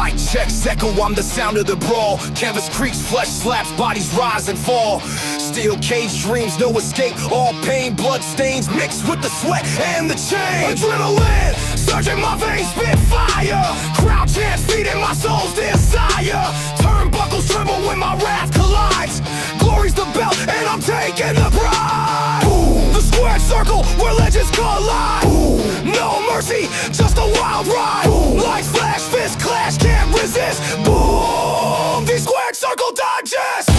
Mic checks echo, I'm the sound of the brawl. Canvas creaks, flesh slaps, bodies rise and fall. Steel cage dreams, no escape. All pain, blood stains mixed with the sweat and the chain. Adrenaline surging my veins, spit fire. Crowd chants feeding my soul's desire. Turnbuckles tremble when my wrath collides. Glory's the belt and I'm taking the pride. Boom. The squared circle where legends collide. Boom. No mercy, just a wild ride. Boom. Lights flash, fist clash, can't resist. Boom. The squared circle digest.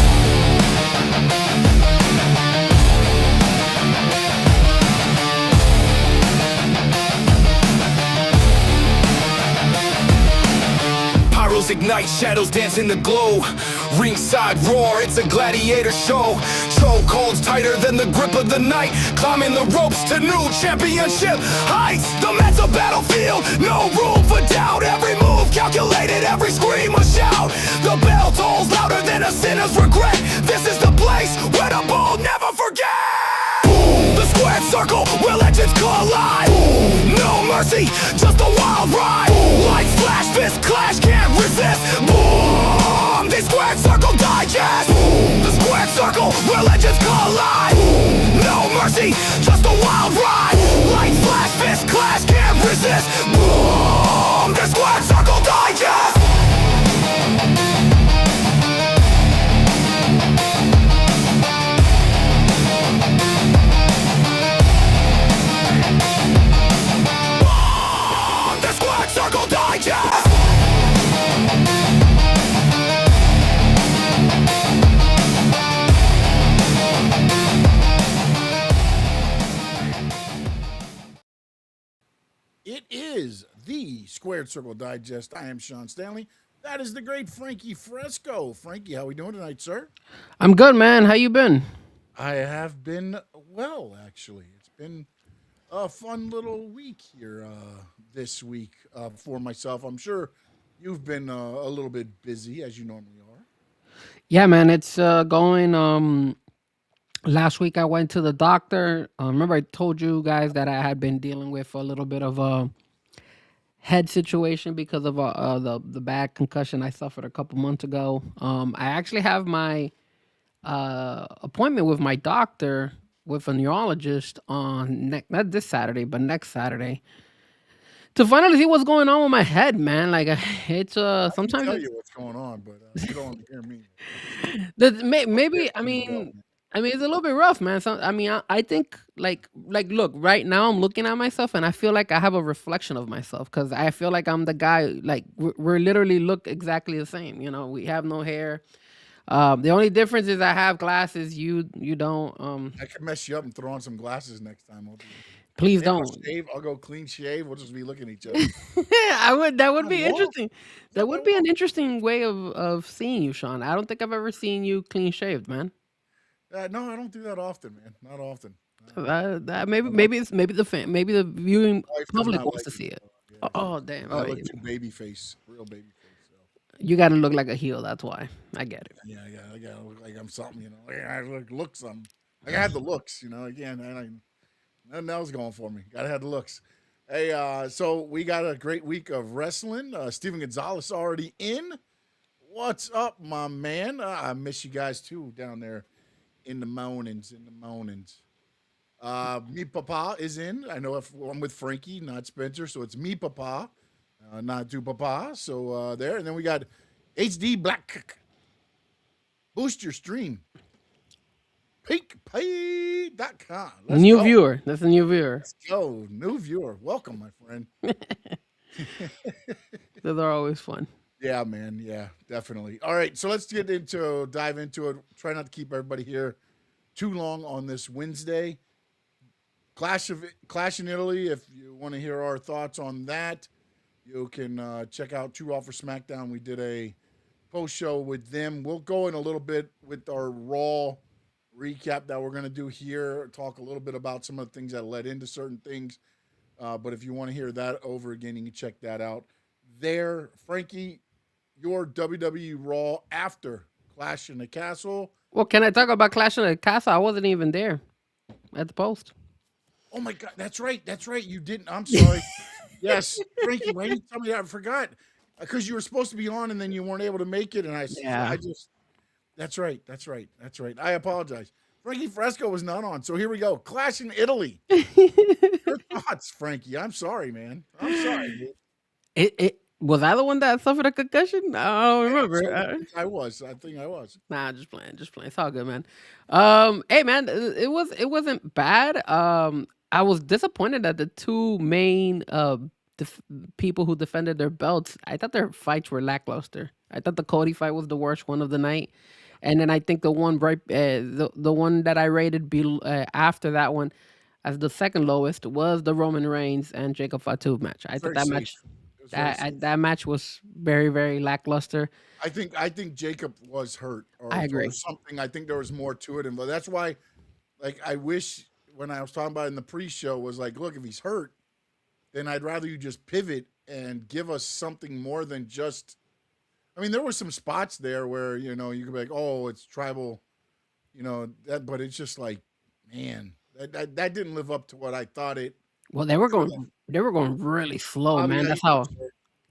Pyros ignite, shadows dance in the glow. Ringside roar, it's a gladiator show. Chokeholds tighter than the grip of the night. Climbing the ropes to new championship heights. The mental battlefield, no room for doubt. Every move calculated, every scream a shout. The bell tolls louder than a sinner's regret. This is the place where the bold never forget. Boom. The squared circle where legends collide. Boom. No mercy, just a wild ride. Boom. Lights flash, fist clash, can't resist. Boom. The squared circle digest. Boom. The squared circle where legends collide. Boom. No mercy, just a wild ride. Lights flash, fist clash, can't resist. Boom. The squared circle digest. Circle Digest! It is the Squared Circle Digest. I am Sean Stanley. That is the great Frankie Fresco. Frankie, how we doing tonight, sir? I'm good, man. How you been? I have been well, actually. It's been a fun little week here this week for myself. I'm sure you've been a little bit busy, as you normally are. Yeah, man. It's going. Last week I went to the doctor. Remember I told you guys that I had been dealing with a little bit of a head situation because of the bad concussion I suffered a couple months ago. I actually have my appointment with my doctor with a neurologist on not this Saturday, but next Saturday, to finally see what's going on with my head, man. Like it's I can sometimes tell you what's going on, but you don't want to hear me. maybe I mean it's a little bit rough, man. I think look, right now I'm looking at myself and I feel like I have a reflection of myself because I feel like I'm the guy. Like we're literally look exactly the same. You know, we have no hair. The only difference is I have glasses. You don't. I can mess you up and throw on some glasses next time. Please Maybe I'll don't. shave. I'll go clean shave. We'll just be looking at each other. I would. That would I be won't. interesting. That would be an interesting way of seeing you, Sean. I don't think I've ever seen you clean shaved, man. No, I don't do that often, man. Not often. Maybe maybe the viewing My wife does public not wants like to it. see it. So, yeah. Oh damn! I Oh, look too baby face, real baby face. So. you got to look like a heel. That's why I get it. Yeah, I gotta look like I'm something, you know. I look something. I gotta have the looks, you know. Again, nothing else going for me. Gotta have the looks. Hey, so we got a great week of wrestling. Steven Gonzalez already in. What's up, my man? I miss you guys too down there in the mountains. Me Papa is in. I know if I'm with Frankie, not Spencer, so it's me Papa, not do Papa. So there, and then we got HD Black. Boost your stream. PeakPay.com. New viewer. That's a new viewer. Let's go. New viewer. Welcome, my friend. Those are always fun. Yeah, man. Yeah, definitely. All right, so let's dive into it. Try not to keep everybody here too long on this Wednesday. Clash in Italy. If you want to hear our thoughts on that, you can check out Two Raw for SmackDown. We did a post show with them. We'll go in a little bit with our Raw recap that we're going to do here. Talk a little bit about some of the things that led into certain things. But if you want to hear that over again, you can check that out there. Frankie, your WWE Raw after Clash in the Castle. Well, can I talk about Clash in the Castle? I wasn't even there at the post. Oh my God, that's right. You didn't. I'm sorry. Yes, Frankie, why didn't you tell me that? I forgot. because you were supposed to be on and then you weren't able to make it, and Yeah. I just that's right, I apologize. Frankie Fresco was not on, so here we go. Clash in Italy. Your thoughts, Frankie? I'm sorry, man. I'm sorry, dude. It was I the one that suffered a concussion? I don't remember. I think I was. I think I was. Nah, just playing, just playing. It's all good, man. Hey, man, it wasn't bad. I was disappointed that the two main people who defended their belts, I thought their fights were lackluster. I thought the Cody fight was the worst one of the night, and then I think the one the one that I rated after that one as the second lowest was the Roman Reigns and Jacob Fatu match. I thought Very that safe. match It was very safe. that match was very very lackluster. I think Jacob was hurt I or agree. something. I think there was more to it, and that's why, like, I wish when I was talking about it in the pre-show was like, look, if he's hurt, then I'd rather you just pivot and give us something more than just. I mean, there were some spots there where you could be like, oh, it's tribal, but it's just like, man, that didn't live up to what I thought it. Well, they were going really slow, Bobby man. Heenan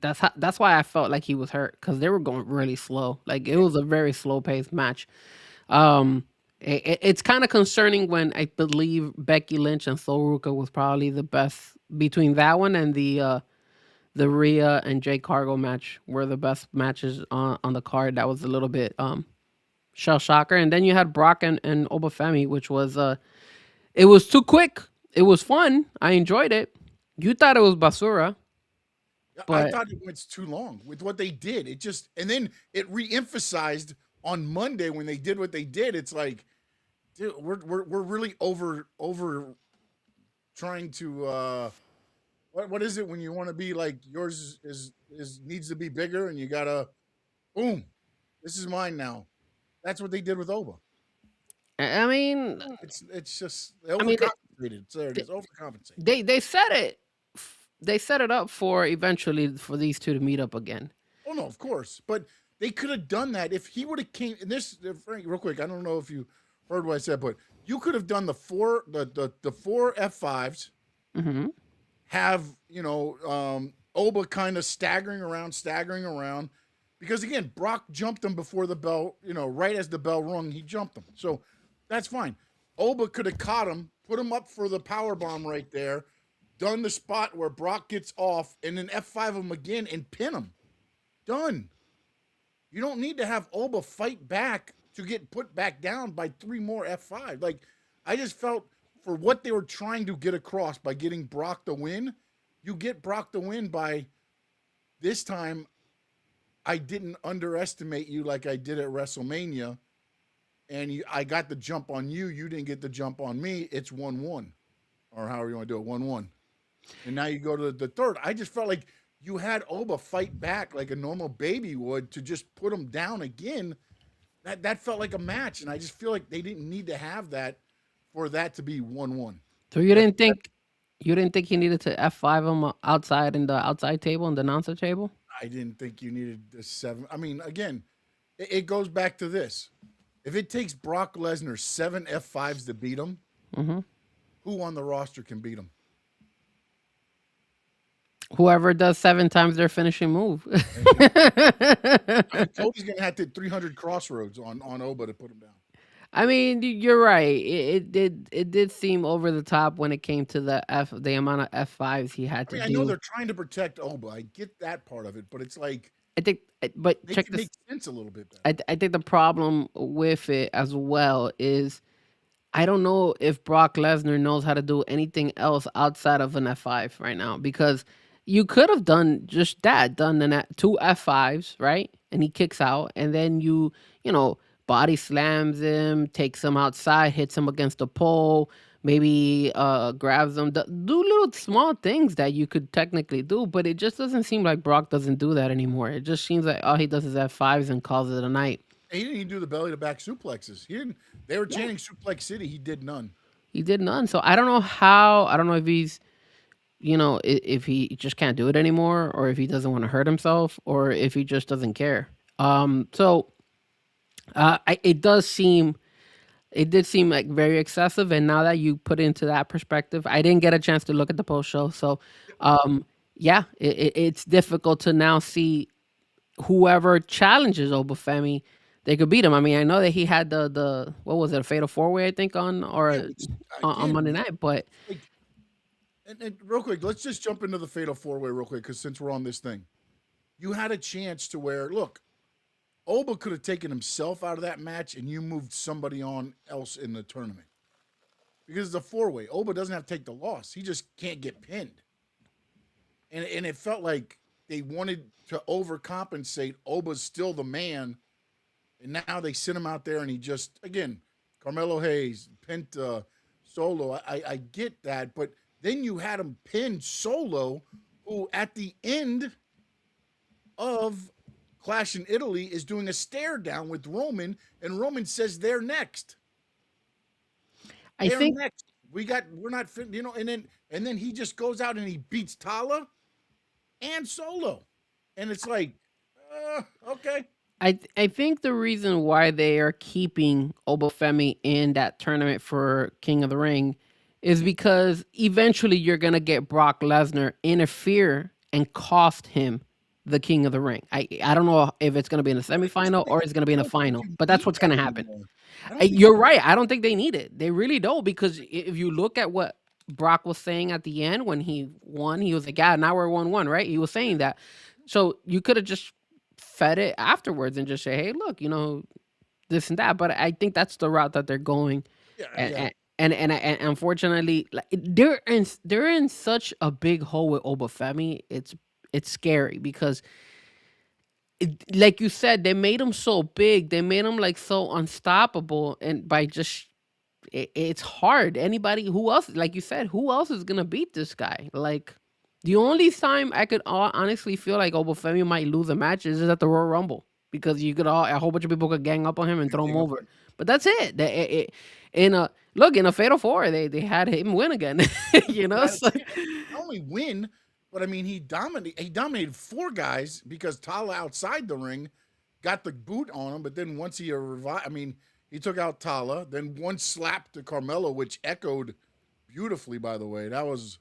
was hurt. That's why I felt like he was hurt because they were going really slow. Like it was a very slow paced match. It's kind of concerning when I believe Becky Lynch and Sol Ruka was probably the best between that one and the Rhea and Jay Cargo match were the best matches on the card. That was a little bit shell shocker. And then you had Brock and Obafemi, which was it was too quick. It was fun. I enjoyed it. You thought it was basura, I but thought it went too long with what they did. It just and then it re-emphasized on Monday when they did what they did. It's like, dude, we're really over trying to what is it when you want to be like yours is needs to be bigger and you gotta boom, this is mine now. That's what they did with Oba. I mean, It's just they I mean, overcompensated. There it is, overcompensated. they set it. They set it up for eventually for these two to meet up again. Oh no, of course, but they could have done that if he would have came. And this, Frank, real quick, I don't know if you heard what I said, but you could have done the four F5s. Hmm. Have Oba kind of staggering around, because again, Brock jumped him before the bell. Right as the bell rung, he jumped him. So that's fine. Oba could have caught him, put him up for the power bomb right there, done the spot where Brock gets off, and then F5 him again and pin him. Done. You don't need to have Oba fight back to get put back down by 3 more F5. Like, I just felt for what they were trying to get across by getting Brock the win, you get Brock the win by this time. I didn't underestimate you like I did at WrestleMania, and I got the jump on you. You didn't get the jump on me. It's 1-1, or however you want to do it, 1-1. And now you go to the third. I just felt like you had Oba fight back like a normal baby would to just put him down again. That felt like a match, and I just feel like they didn't need to have that for that to be 1-1. So you didn't think he needed to F5 him outside in the outside table and the announcer table? I didn't think you needed the 7. I mean, again, it goes back to this. If it takes Brock Lesnar 7 F5s to beat him, who on the roster can beat him? Whoever does 7 times their finishing move. I mean, Cody's going to have to hit 300 crossroads on Oba to put him down. I mean, you're right. It did seem over the top when it came to the amount of F5s he had I mean, to I know do. they're trying to protect Oba. I get that part of it, but it's like I think, but make check it this. make sense a little bit better. I think the problem with it as well is I don't know if Brock Lesnar knows how to do anything else outside of an F5 right now because you could have done just that, done 2 F5s, right? And he kicks out, and then body slams him, takes him outside, hits him against the pole, maybe grabs him. Do little small things that you could technically do, but it just doesn't seem like Brock doesn't do that anymore. It just seems like all he does is F5s and calls it a night. He didn't even do the belly to back suplexes. He didn't. They were chanting Suplex City. He did none. He did none. So I don't know how. I don't know if he's, if he just can't do it anymore, or if he doesn't want to hurt himself, or if he just doesn't care. So it did seem like very excessive. And now that you put it into that perspective, I didn't get a chance to look at the post show. So, yeah, it's difficult to now see whoever challenges Obafemi, they could beat him. I mean, I know that he had the what was it, a fatal four way, I think, on Yeah, or which on again, Monday night. But like, and real quick, let's just jump into the fatal four way real quick because since we're on this thing, you had a chance to where look, Oba could have taken himself out of that match, and you moved somebody on else in the tournament because it's a four way. Oba doesn't have to take the loss; he just can't get pinned. And it felt like they wanted to overcompensate. Oba's still the man, and now they sent him out there, and he just again, Carmelo Hayes, Penta, Solo. I get that, but then you had him pin Solo, who at the end of Clash in Italy is doing a stare down with Roman, and Roman says they're next. I They're think next. We're not fit, and then he just goes out and he beats Tala and Solo. And it's like, okay. I think the reason why they are keeping Obafemi in that tournament for King of the Ring is because eventually you're gonna get Brock Lesnar interfere and cost him the King of the Ring. I don't know if it's gonna be in the semifinal or it's gonna be I in the don't think final, you but that's need what's that gonna happen. anymore. I don't think You're right. I don't think they need it. They really don't, because if you look at what Brock was saying at the end when he won, he was like, "Yeah, now we're 1-1," right? He was saying that. So you could have just fed it afterwards and just say, "Hey, look, this and that." But I think that's the route that they're going, and yeah. and unfortunately, like, they're in such a big hole with Obafemi. It's scary because like you said, they made him so big, they made him like so unstoppable, and by just it's hard. Anybody who else, like you said, who else is gonna beat this guy? Like the only time I could honestly feel like Obafemi might lose a match is at the Royal Rumble, because you could a whole bunch of people could gang up on him and throw him Gang up over. But that's it. In a look in a fatal four, they had him win again. Not, So not only win, but I mean he dominated four guys because Tala outside the ring got the boot on him, but then once he revived, I mean, he took out Tala, then one slap to Carmelo, which echoed beautifully, by the way. That was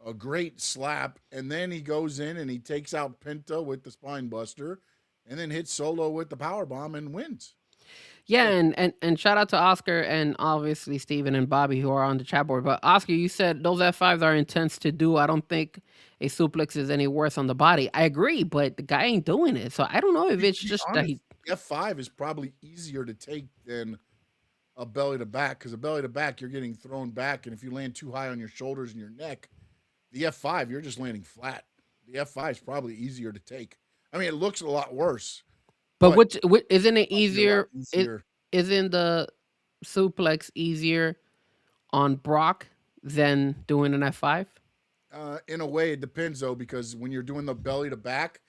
a great slap. And then he goes in and he takes out Penta with the spine buster and then hits Solo with the power bomb and wins. yeah, and shout out to Oscar and obviously Steven and Bobby who are on the chat board. But Oscar, you said those F5s are intense to do. I don't think a suplex is any worse on the body. I agree, but the guy ain't doing it. So I don't know if it's To be just that honest, he. F5 is probably easier to take than a belly to back because a belly to back, you're getting thrown back. And if you land too high on your shoulders and your neck, the F5, you're just landing flat. The F5 is probably easier to take. I mean, it looks a lot worse, But but which isn't it it'll be a lot easier? easier. Isn't the suplex easier on Brock than doing an F5? In a way, it depends though, because when you're doing the belly to back,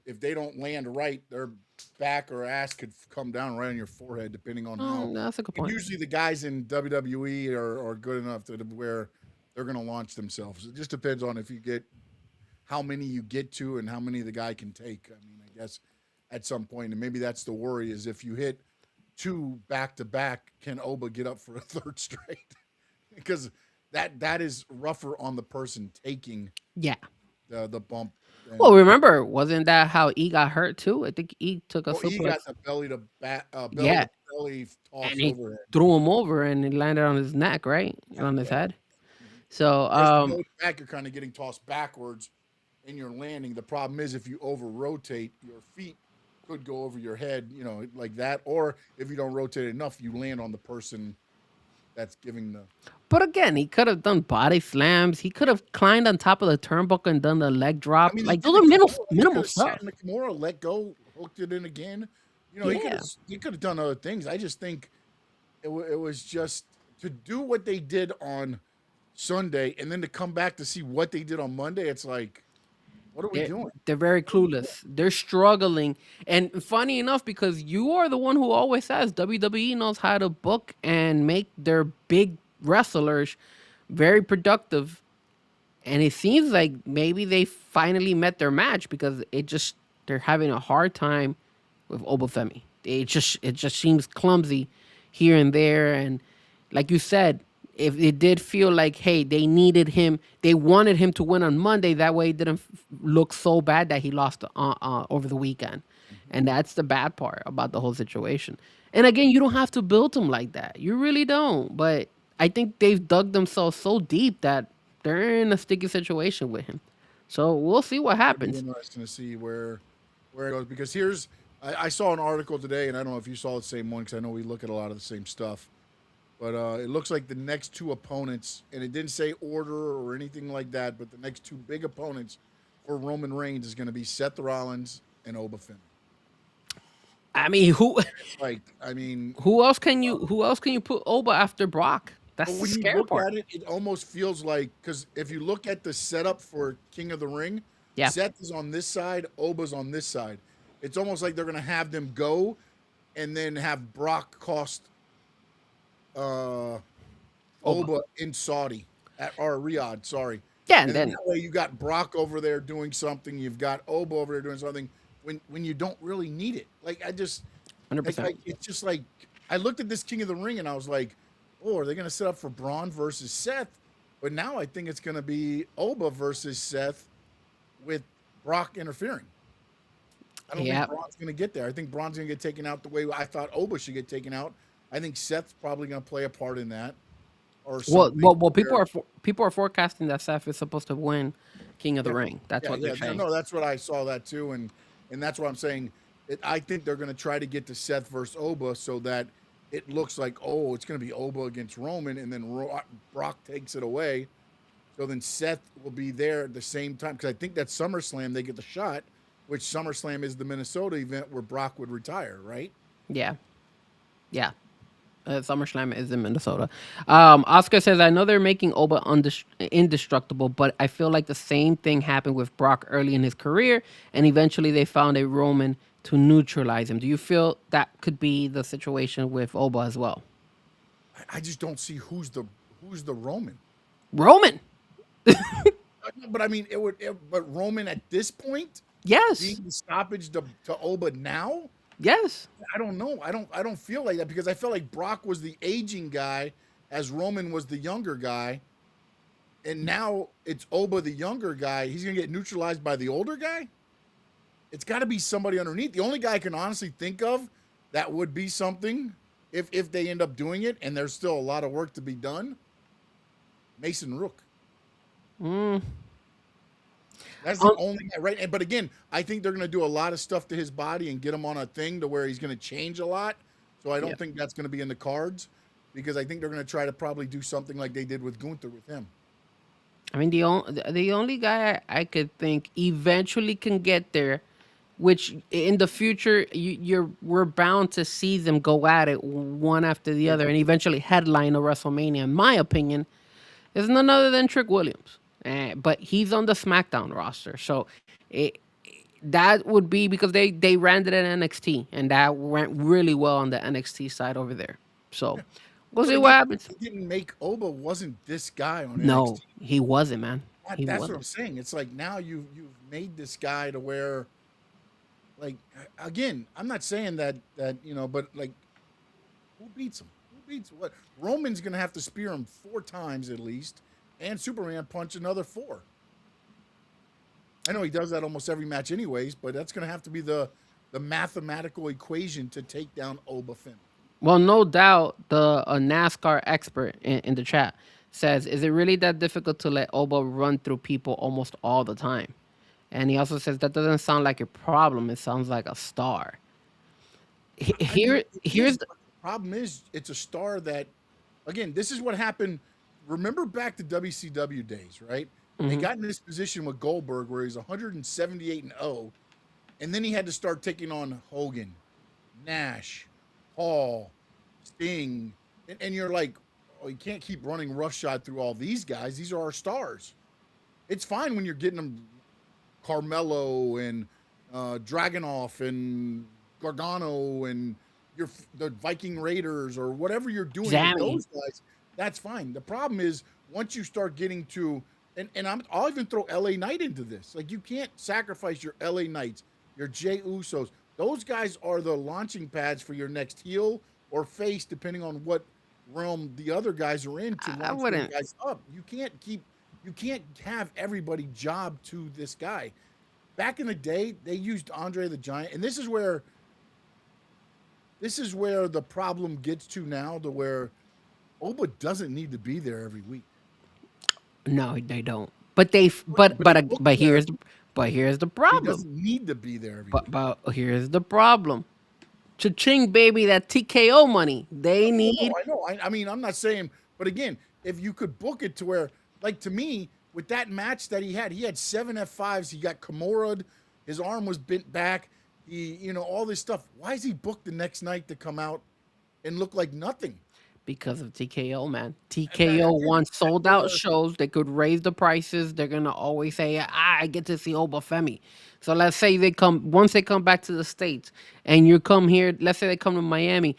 if they don't land right, their back or ass could come down right on your forehead, depending on how. Oh, that's a good And point. usually, the guys in WWE are good enough to where they're going to launch themselves. It just depends on if you get how many you get to and how many the guy can take. I mean, I guess at some point, and maybe that's the worry is if you hit two back to back, can Oba get up for a third straight? Because that is rougher on the person taking Yeah. the bump. Well, And remember, wasn't that how E got hurt too? I think E took a well, he suplex. got the belly to belly Yeah, to belly toss and he overhead. threw him over and it landed on his neck, right? On his Yeah. head. So, Whereas the belly back, you're kind of getting tossed backwards and you're landing. The problem is if you over rotate, your feet could go over your head, like that. Or if you don't rotate enough, you land on the person that's giving the. but again, he could have done body slams. He could have climbed on top of the turnbuckle and done the leg I drop. mean, he Like did those the are minimal, Kimura. He could minimal have sat stuff. in the Kimura, let go, hooked it in again. Yeah. He could have done other things. I just think it was just to do what they did on Sunday and then to come back to see what they did on Monday. It's like, what are we They're, doing? they're very clueless. They're struggling. And funny enough, because you are the one who always says WWE knows how to book and make their big wrestlers very productive. And it seems like maybe they finally met their match, because they're having a hard time with Obafemi. It just seems clumsy here and there, and like you said, if it did feel like, hey, they needed him, they wanted him to win on Monday. That way, it didn't look so bad that he lost over the weekend. And that's the bad part about the whole situation. And again, you don't have to build him like that. You really don't. But I think they've dug themselves so deep that they're in a sticky situation with him. So we'll see what It'd be happens. interesting to see where it goes because I saw an article today, and I don't know if you saw the same one because I know we look at a lot of the same stuff. But it looks like the next two opponents, and it didn't say order or anything like that, but the next two big opponents for Roman Reigns is going to be Seth Rollins and Oba Femi. I mean, It's like, I mean, who else can you put over after Brock? but That's the when you scary look part. at it, it almost feels like because if you look at the setup for King of the Ring, Yeah. Seth is on this side, Oba's on this side. It's almost like they're going to have them go and then have Brock cost uh, Oba. Oba in Saudi or Riyadh, sorry. Yeah, and And then then that way you got Brock over there doing something, you've got Oba over there doing something when you don't really need it. Like I just 100%. like it's just like I looked at this King of the Ring and I was like, oh, are they going to set up for Braun versus Seth? But now I think it's going to be Oba versus Seth with Brock interfering. I don't think Yeah. Braun's going to get there. I think Braun's going to get taken out the way I thought Oba should get taken out. I think Seth's probably going to play a part in that or Well, something. well, well people Where, are people are forecasting that Seth is supposed to win King of the yeah, Ring. That's what they're no, saying. no, that's what I saw that too, and that's what I'm saying. I think they're going to try to get to Seth versus Oba so that it looks like it's going to be Oba against Roman, and then Brock takes it away. So then Seth will be there at the same time because I think that SummerSlam they get the shot, which SummerSlam is the Minnesota event where Brock would retire, right? Yeah. Yeah. SummerSlam is in Minnesota. Oscar says, I know they're making Oba indestructible, but I feel like the same thing happened with Brock early in his career, and eventually they found a Roman to neutralize him. Do you feel that could be the situation with Oba as well? I just don't see who's the Roman. Roman! But I mean, but Roman at this point Yes. being the stoppage to Oba now. Yes. I don't know. I don't feel like that because I felt like Brock was the aging guy as Roman was the younger guy. And now it's Oba the younger guy. He's going to get neutralized by the older guy. It's got to be somebody underneath. The only guy I can honestly think of that would be something if they end up doing it and there's still a lot of work to be done. Mason Rook. That's the only guy, right? But again, I think they're going to do a lot of stuff to his body and get him on a thing to where he's going to change a lot. So I don't think that's going to be in the cards because I think they're going to try to probably do something like they did with Gunther with him. I mean, the only guy I could think eventually can get there, which in the future we're bound to see them go at it one after the other, and eventually headline a WrestleMania. In my opinion, is none other than Trick Williams, but he's on the SmackDown roster, so that would be because they ran it at NXT, and that went really well on the NXT side over there. So we'll But see what again, happens. they didn't make Oba wasn't this guy on No, NXT. he wasn't, man. He That's what I'm wasn't. saying. It's like now you've made this guy to where, like, again, I'm not saying that but like, who beats him? Who beats what? Roman's gonna have to spear him 4 times at least, and Superman punch another 4. I know he does that almost every match, anyways, but that's gonna have to be the mathematical equation to take down Oba Finn. Well, no doubt the NASCAR expert in the chat says, is it really that difficult to let Oba run through people almost all the time? And he also says that doesn't sound like a problem. It sounds like a star. I mean, it Here's is, but the problem is it's a star that, again, this is what happened. Remember back to WCW days, right? They got in this position with Goldberg where he's 178-0, and then he had to start taking on Hogan, Nash, Hall, Sting, and you're like, oh, you can't keep running roughshod through all these guys. These are our stars. It's fine when you're getting them Carmelo and Dragunov and Gargano and the Viking Raiders or whatever you're doing with Zammy. those guys. That's fine. The problem is once you start getting to I'll even throw LA Knight into this. Like you can't sacrifice your LA Knights, your Jey Usos. Those guys are the launching pads for your next heel or face, depending on what realm the other guys are in to I launch those wouldn't. guys up. You can't have everybody job to this guy. back in the day, they used Andre the Giant, and this is where the problem gets to now, to where Oba doesn't need to be there every week. No, they don't. But they But they book him there. but here's the He problem. doesn't need to be there every week. But here's the problem. Cha-ching, baby, that TKO money. They Oh, no, need I know. I mean, I'm not saying, but again, if you could book it to where, like, to me, with that match that he had 7 F5s. He got Kimura'd. His arm was bent back. All this stuff. Why is he booked the next night to come out and look like nothing? because of TKO, man. And that, TKO again, wants that's sold out where shows. They could raise the prices. They're gonna always say, I get to see Oba Femi. So let's say once they come back to the States and you come here, let's say they come to Miami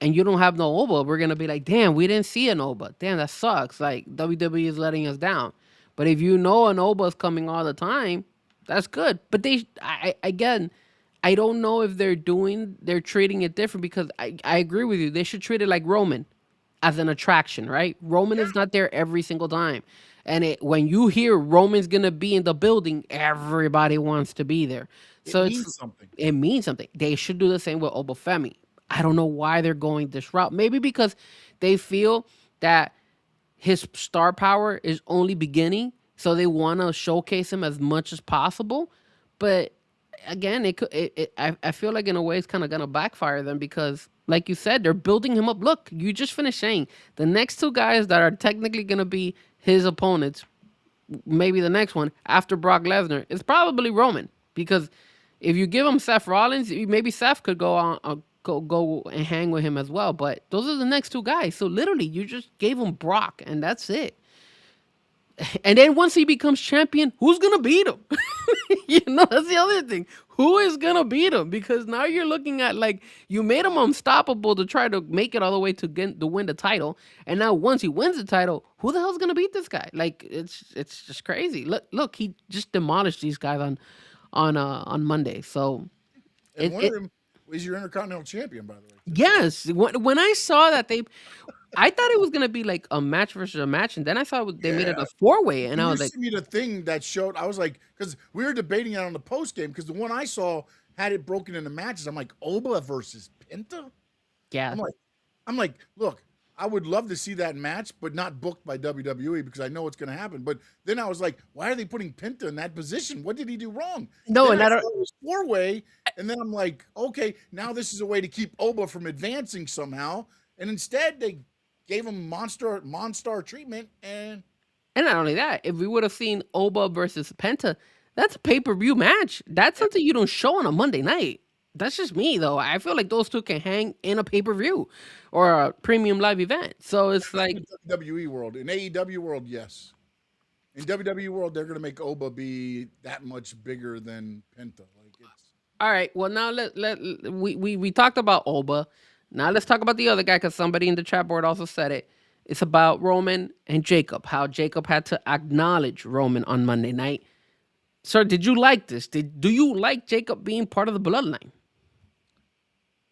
and you don't have no Oba, we're gonna be like, damn, we didn't see an Oba. Damn, that sucks. Like WWE is letting us down. But if you know an Oba is coming all the time, that's good. But again, I don't know if they're treating it different because I agree with you. They should treat it like Roman as an attraction, right? Roman is not there every single time. And when you hear Roman's gonna be in the building, everybody wants to be there. it So means something. it means something. They should do the same with Obafemi. I don't know why they're going this route. Maybe because they feel that his star power is only beginning, so they want to showcase him as much as possible. But again, I feel like in a way it's kind of gonna backfire them because, like you said, they're building him up. Look, you just finished saying the next two guys that are technically gonna be his opponents, maybe the next one after Brock Lesnar, is probably Roman because if you give him Seth Rollins, maybe Seth could go on. Go and hang with him as well, but those are the next two guys. So literally, you just gave him Brock, and that's it. And then once he becomes champion, who's gonna beat him? That's the other thing. Who is gonna beat him? Because now you're looking at like you made him unstoppable to try to make it all the way to win the title, and now once he wins the title, who the hell's gonna beat this guy? Like it's just crazy. Look, he just demolished these guys on Monday. So And it, one of it them is your Intercontinental Champion, by the way, too. yes. When I saw that I thought it was gonna be like a match versus a match, and then I saw they made Yeah. it a 4-way, and When I you was like, sent me the thing that showed, I was like, because we were debating it on the post game, because the one I saw had it broken into matches. I'm like, Oba versus Penta. yeah. I'm like, look, I would love to see that match, but not booked by WWE because I know what's going to happen. But then I was like, why are they putting Penta in that position? What did he do wrong? No, Then and I I saw don't. it was 4-way, and then I'm like, okay, now this is a way to keep Oba from advancing somehow. And instead, they gave him Monstar treatment, and And not only that, if we would have seen Oba versus Penta, that's a pay-per-view match. That's something you don't show on a Monday night. That's just me though. I feel like those two can hang in a pay-per-view or a premium live event. So it's in like, the WWE world, in AEW world, yes. In WWE world, they're gonna make Oba be that much bigger than Penta. Like it's all right, well now we talked about Oba. Now let's talk about the other guy because somebody in the chat board also said it. It's about Roman and Jacob. How Jacob had to acknowledge Roman on Monday night. Sir, did you like this? Do you like Jacob being part of the bloodline?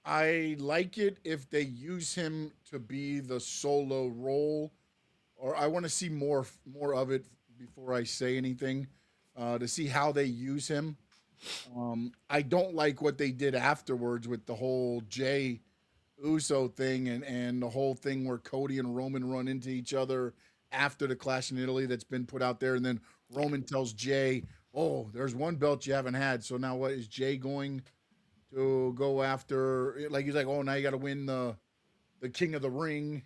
I like it if they use him to be the solo role, or I want to see more of it before I say anything, to see how they use him. I don't like what they did afterwards with the whole Jay Uso thing and the whole thing where Cody and Roman run into each other after the Clash in Italy that's been put out there, and then Roman tells Jay, "Oh, there's one belt you haven't had, so now what is Jay going to go after?" Like he's like, "Oh, now you got to win the King of the Ring,"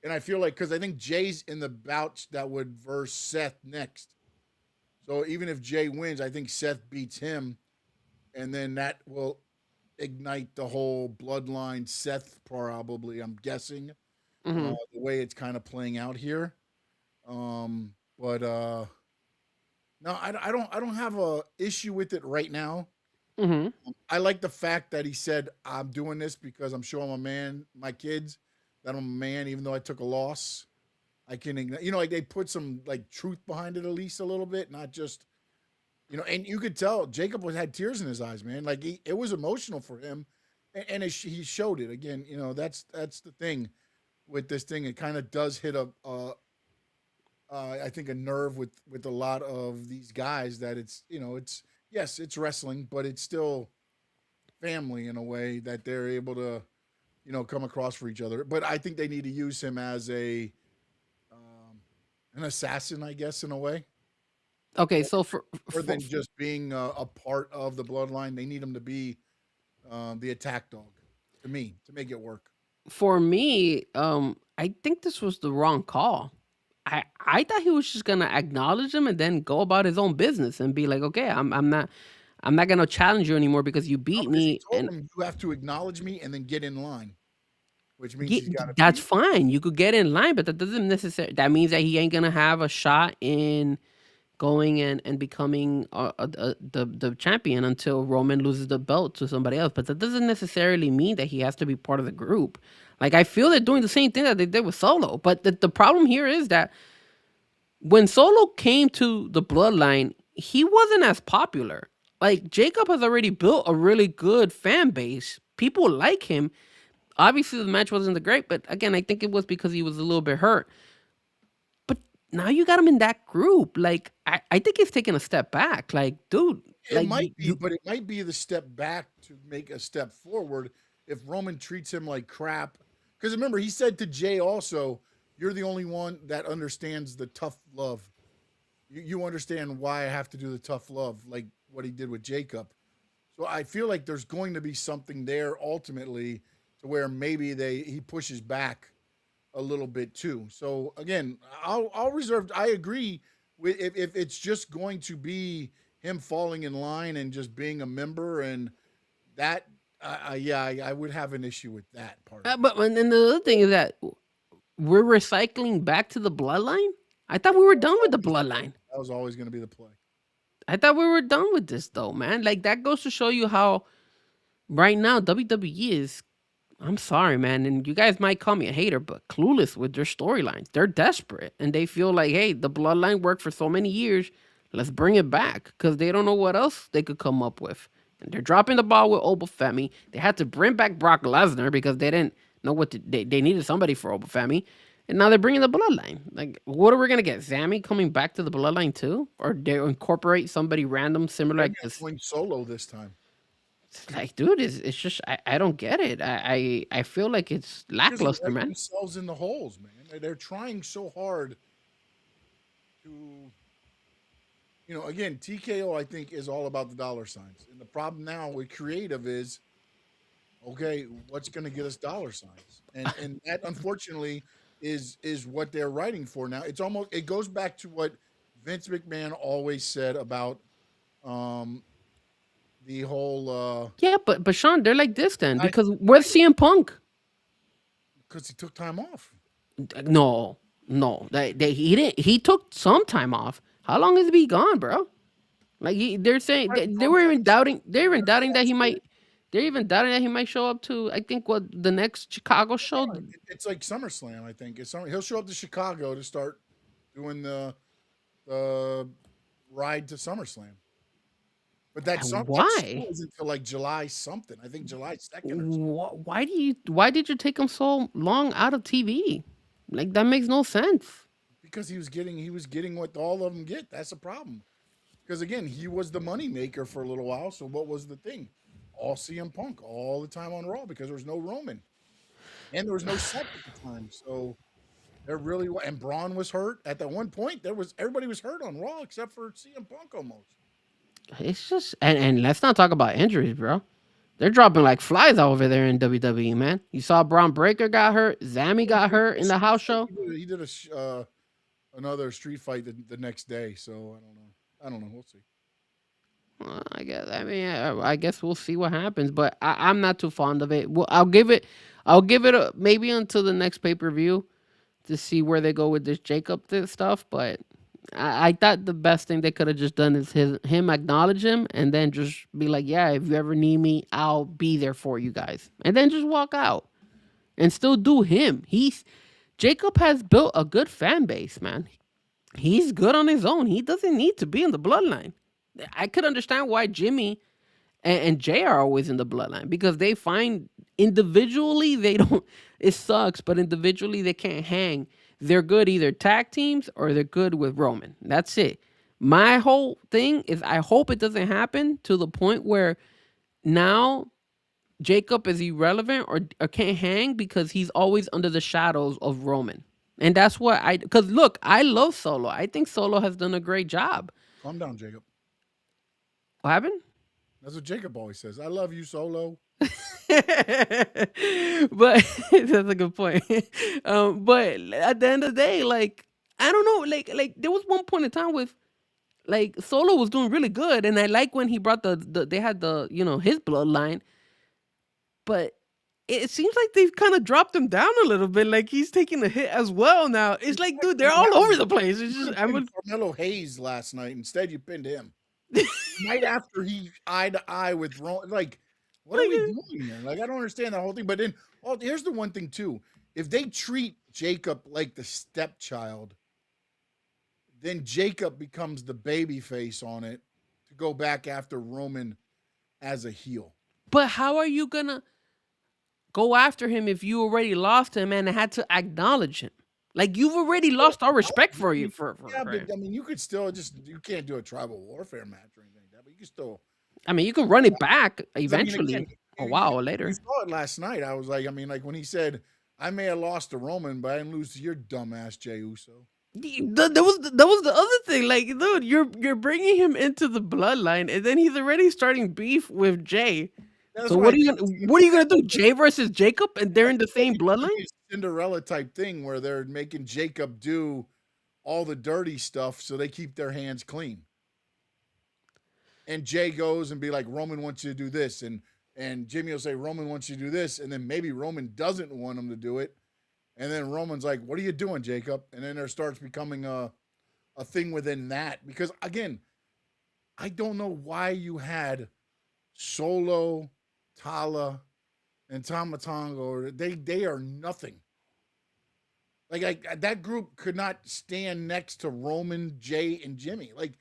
and I feel like because I think Jay's in the bout that would verse Seth next, so even if Jay wins, I think Seth beats him, and then that will ignite the whole bloodline Seth probably. I'm guessing Mm-hmm. the way it's kind of playing out here. But no, I don't have a issue with it right now. Mm-hmm. I like the fact that he said I'm doing this because I'm showing my kids that I'm a man, even though I took a loss. I can, like they put some like truth behind it at least a little bit, not just and you could tell Jacob had tears in his eyes, man. Like it was emotional for him, and he showed it again. That's the thing with this thing. It kind of does hit I think a nerve with a lot of these guys that it's yes, it's wrestling, but it's still family in a way that they're able to, come across for each other. But I think they need to use him as um, an assassin, I guess, in a way, Okay, more, so more for than just being a part of the bloodline. They need him to be the attack dog, to me, to make it work. for me, I think this was the wrong call. I thought he was just gonna acknowledge him and then go about his own business and be like, okay, I'm not gonna challenge you anymore because you No, beat because he me. told And him you have to acknowledge me and then get in line, which means he's got to that's be. fine. You could get in line, but that doesn't necessarily. That means that he ain't gonna have a shot in going and becoming the champion until Roman loses the belt to somebody else. But that doesn't necessarily mean that he has to be part of the group. Like I feel they're doing the same thing that they did with Solo. But the problem here is that when Solo came to the bloodline, he wasn't as popular. Like Jacob has already built a really good fan base. People like him. Obviously the match wasn't the great, but again, I think it was because he was a little bit hurt. But now you got him in that group. Like I think he's taking a step back. Like, dude, It like might be, you but it might be the step back to make a step forward if Roman treats him like crap. Because remember, he said to Jay also, "You're the only one that understands the tough love. You understand why I have to do the tough love, like what he did with Jacob." So I feel like there's going to be something there ultimately to where maybe he pushes back a little bit too. So again, I'll reserve. I agree with if it's just going to be him falling in line and just being a member and that. Yeah, I would have an issue with that part of it. but and then the other thing is that we're recycling back to the bloodline. I thought we were done with the bloodline. That was always going to be the play. I thought we were done with this though, man. Like that goes to show you how right now WWE is, I'm sorry, man, and you guys might call me a hater, but clueless with their storylines. They're desperate and they feel like, hey, the bloodline worked for so many years. Let's bring it back because they don't know what else they could come up with. And they're dropping the ball with Femi. They had to bring back Brock Lesnar because they didn't know they needed somebody for Femi. And now they're bringing the bloodline. Like, what are we gonna get? Zammy coming back to the bloodline too, or they incorporate somebody random similar Maybe like I'm this? going solo this time It's like, dude, it's just I don't get it. I feel like it's because they lackluster, write man. themselves in the holes, man. They're trying so hard to again, TKO I think is all about the dollar signs. And the problem now with creative is okay, what's going to get us dollar signs? And that unfortunately is what they're writing for now. It goes back to what Vince McMahon always said about um the whole Yeah, but Sean, they're like this then I because where's CM Punk? cuz he took time off. No, no, he didn't. He took some time off. How long has he been gone, bro? Like they're saying Right, they I'm were saying even doubting. They're even remember doubting that last he year. might. They're even doubting that he might show up to. I think what the next Chicago show. It's like SummerSlam, I think. He'll show up to Chicago to start doing the ride to SummerSlam. But that show Why? isn't until like July something. I think July 2nd or something. Why do you? Why did you take him so long out of TV? Like that makes no sense. Because he was getting what all of them get. That's the problem. Because again, he was the money maker for a little while. So what was the thing? All CM Punk all the time on Raw because there was no Roman and there was no Seth at the time. So there really was, and Braun was hurt at that one point. Everybody was hurt on Raw except for CM Punk almost. It's just and let's not talk about injuries, bro. They're dropping like flies over there in WWE, man. You saw Braun Breaker got hurt, Zammy got hurt in the house show. He did another street fight the next day. So I don't know. I don't know. We'll see. I guess. I mean, I guess we'll see what happens. But I'm not too fond of it. Well, I'll give it maybe until the next pay per view to see where they go with this Jacob stuff. But I thought the best thing they could have just done is him acknowledge him and then just be like, yeah, if you ever need me, I'll be there for you guys, and then just walk out and still do him. Jacob has built a good fan base, man. He's good on his own. He doesn't need to be in the bloodline. I could understand why Jimmy and Jay are always in the bloodline because they find individually they don't. It sucks, but individually they can't hang. They're good either tag teams or they're good with Roman. That's it. My whole thing is I hope it doesn't happen to the point where now Jacob is irrelevant or can't hang because he's always under the shadows of Roman. And that's what because look, I love Solo. I think Solo has done a great job. Calm down, Jacob. What happened? That's what Jacob always says. I love you, Solo. But that's a good point. But at the end of the day, like I don't know, like there was one point in time with like Solo was doing really good, and I like when he brought they had the his bloodline, but it seems like they've kind of dropped him down a little bit. Like he's taking a hit as well now. It's like, dude, they're all over the place. It's just I would Carmelo Hayes last night. Instead, you pinned him. Night after he eye to eye with Roman. Like, what are we doing here? Like, I don't understand that whole thing. But then, here's the one thing too: if they treat Jacob like the stepchild, then Jacob becomes the baby face on it to go back after Roman as a heel. But how are you gonna go after him if you already lost him and had to acknowledge him? Like you've already lost our respect for you. Yeah, but I mean, you could still you can't do a tribal warfare match or anything like that, but you can still. I mean, you can run it back eventually. I mean, again, a while later. We saw it last night. I was like, I mean, like when he said, "I may have lost to Roman, but I didn't lose to your dumbass Jey Uso." That was the other thing. Like, dude, you're bringing him into the bloodline, and then he's already starting beef with Jay. So what are you gonna do? Jay versus Jacob, and they're in the same bloodline? Cinderella type thing where they're making Jacob do all the dirty stuff so they keep their hands clean. And Jay goes and be like, Roman wants you to do this, and Jimmy will say Roman wants you to do this, and then maybe Roman doesn't want him to do it, and then Roman's like, "What are you doing, Jacob?" And then there starts becoming a thing within that, because again, I don't know why you had Solo, Tala, and Tama Tonga. They are nothing. Like that group could not stand next to Roman, Jay, and Jimmy. Like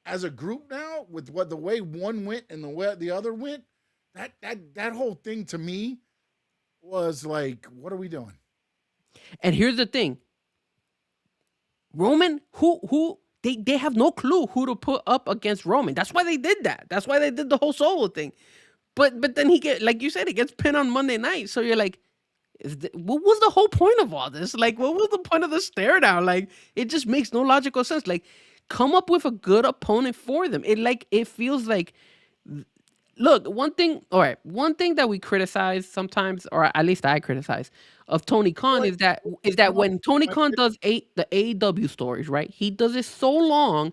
as a group now, with what the way one went and the way the other went, that whole thing to me was like, what are we doing? And here's the thing. Roman, who they have no clue who to put up against Roman. That's why they did that. That's why they did the whole Solo thing. But then like you said, he gets pinned on Monday night. So you're like, what was the whole point of all this? Like, what was the point of the stare down? Like, it just makes no logical sense. Like, come up with a good opponent for them. It feels like, look, one thing that we criticize sometimes, or at least I criticize of Tony Khan is that when Tony Khan does the AEW stories, right? He does it so long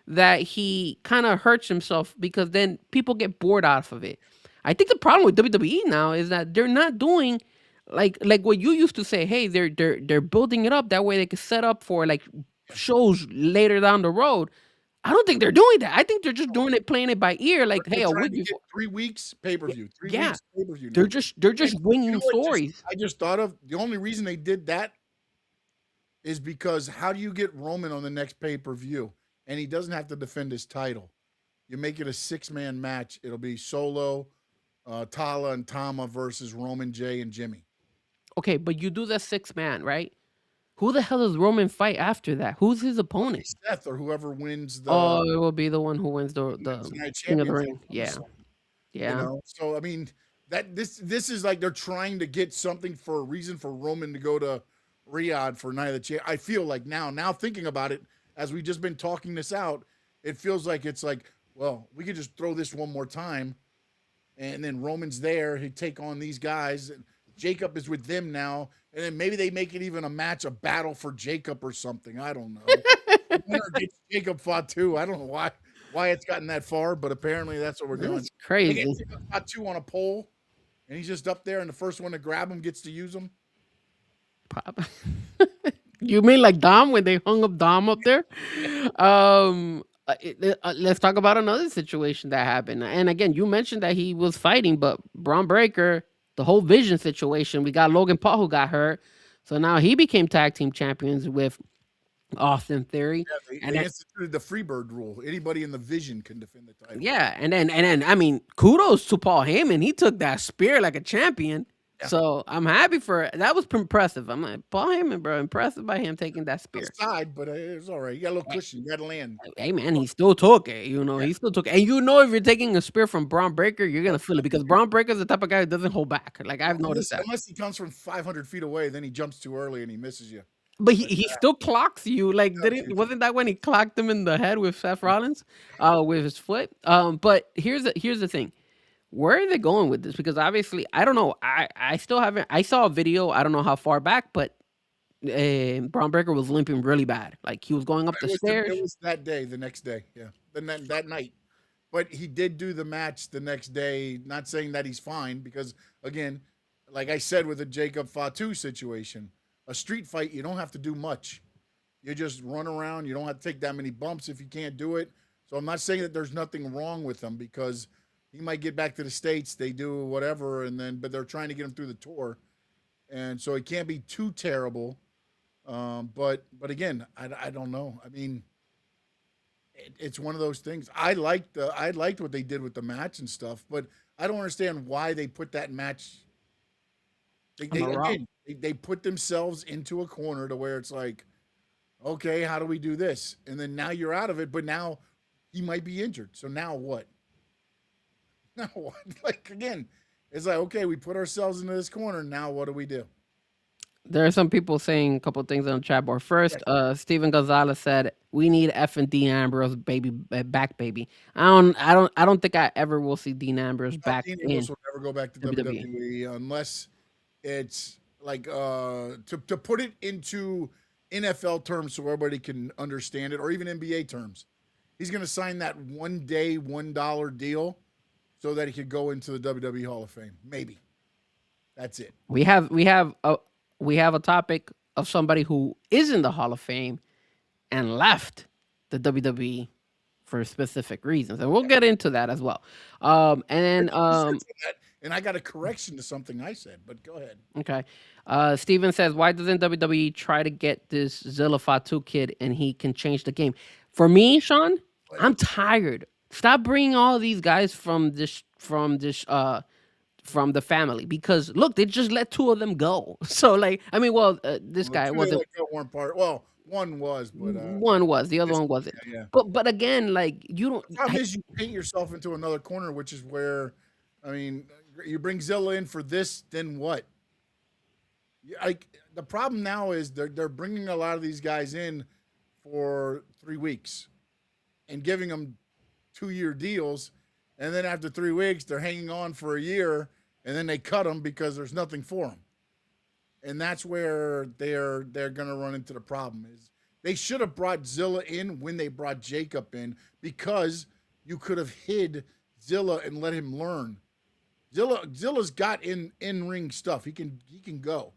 that he kind of hurts himself because then people get bored off of it. I think the problem with WWE now is that they're not doing like what you used to say. Hey, they're building it up that way they can set up for like shows later down the road. I don't think they're doing that. I think they're just doing it, playing it by ear. Like, hey, a week before, 3 weeks pay-per-view. 3 Yeah. weeks pay-per-view. they're just winging stories. I just thought of the only reason they did that is because how do you get Roman on the next pay-per-view? And he doesn't have to defend his title. You make it a 6-man match. It'll be Solo, Tala, and Tama versus Roman, Jay, and Jimmy. Okay, but you do the 6-man, right? Who the hell does Roman fight after that? Who's his opponent? Seth or whoever wins the. Oh, it will be the one who wins the King of the Ring. Yeah, yeah. You know? So I mean, that this is like they're trying to get something for a reason for Roman to go to Riyadh for Night of the Champ. I feel like now thinking about it, as we've just been talking this out, it feels like it's like, well, we could just throw this one more time, and then Roman's there. He'd take on these guys. Jacob is with them now, and then maybe they make it even a match, a battle for Jacob or something. I don't know. Winner gets Jacob Fatu. I don't know why it's gotten that far, but apparently that's what we're doing. That's crazy. Fatu on a pole, and he's just up there, and the first one to grab him gets to use him. You mean like Dom when they hung up Dom up there? Let's talk about another situation that happened. And again, you mentioned that he was fighting, but Braun Breaker, the whole Vision situation, we got Logan Paul who got hurt. So now he became tag team champions with Austin Theory. Yeah, they instituted the Freebird rule. Anybody in the Vision can defend the title. Yeah, and then I mean, kudos to Paul Heyman. He took that spear like a champion. So I'm happy for it. That was impressive. I'm like, Paul Heyman, bro, impressive by him taking that spear. Outside, but it's all right. You got a little cushion. You got to land. Hey man, he still took it. He still took it. And if you're taking a spear from Braun Breaker, you're gonna feel it because Braun Breaker is the type of guy who doesn't hold back. Like I've noticed that. Unless he comes from 500 feet away, then he jumps too early and he misses you. But he still clocks you. Like Yeah, wasn't that when he clocked him in the head with Seth Rollins, with his foot? But here's the thing. Where are they going with this? Because obviously, I don't know. I still haven't. I saw a video. I don't know how far back, but Braun Breaker was limping really bad. Like he was going up the stairs. It was that day, the next day. Yeah. That night. But he did do the match the next day, not saying that he's fine, because, again, like I said with the Jacob Fatu situation, a street fight, you don't have to do much. You just run around. You don't have to take that many bumps if you can't do it. So I'm not saying that there's nothing wrong with him, because he might get back to the States. They do whatever, but they're trying to get him through the tour. And so it can't be too terrible. But again, I don't know. I mean, it's one of those things. I liked what they did with the match and stuff, but I don't understand why they put that match. They put themselves into a corner to where it's like, okay, how do we do this? And then now you're out of it, but now he might be injured. So now what? Now what? Like, again, it's like, okay, we put ourselves into this corner. Now what do we do? There are some people saying a couple of things on the chat board. First, Steven Gonzalez said, "We need F and Dean Ambrose back, baby." I don't think I ever will see Dean Ambrose back Dean in Ambrose will never go back to WWE unless it's like to put it into NFL terms so everybody can understand it, or even NBA terms. He's going to sign that one-day $1 deal so that he could go into the WWE Hall of Fame. Maybe that's it. We have a topic of somebody who is in the Hall of Fame and left the WWE for specific reasons, and we'll get into that as well. And I got a correction to something I said, but go ahead. Okay. Steven says, why doesn't WWE try to get this Zilla Fatu kid and he can change the game? For me, Sean, I'm tired. Stop bringing all these guys from the family, because look, they just let 2 of them go. So like, I mean, this guy wasn't. One part. Well, one was, but one was. The other one wasn't. Yeah. But again, like you don't. The problem is you paint yourself into another corner, which is where, I mean, you bring Zilla in for this, then what? Like the problem now is they're bringing a lot of these guys in for 3 weeks and giving them 2-year deals, and then after 3 weeks they're hanging on for a year, and then they cut them because there's nothing for them. And that's where they're going to run into the problem. Is they should have brought Zilla in when they brought Jacob in, because you could have hid Zilla and let him learn. Zilla's got in-ring stuff. He can go.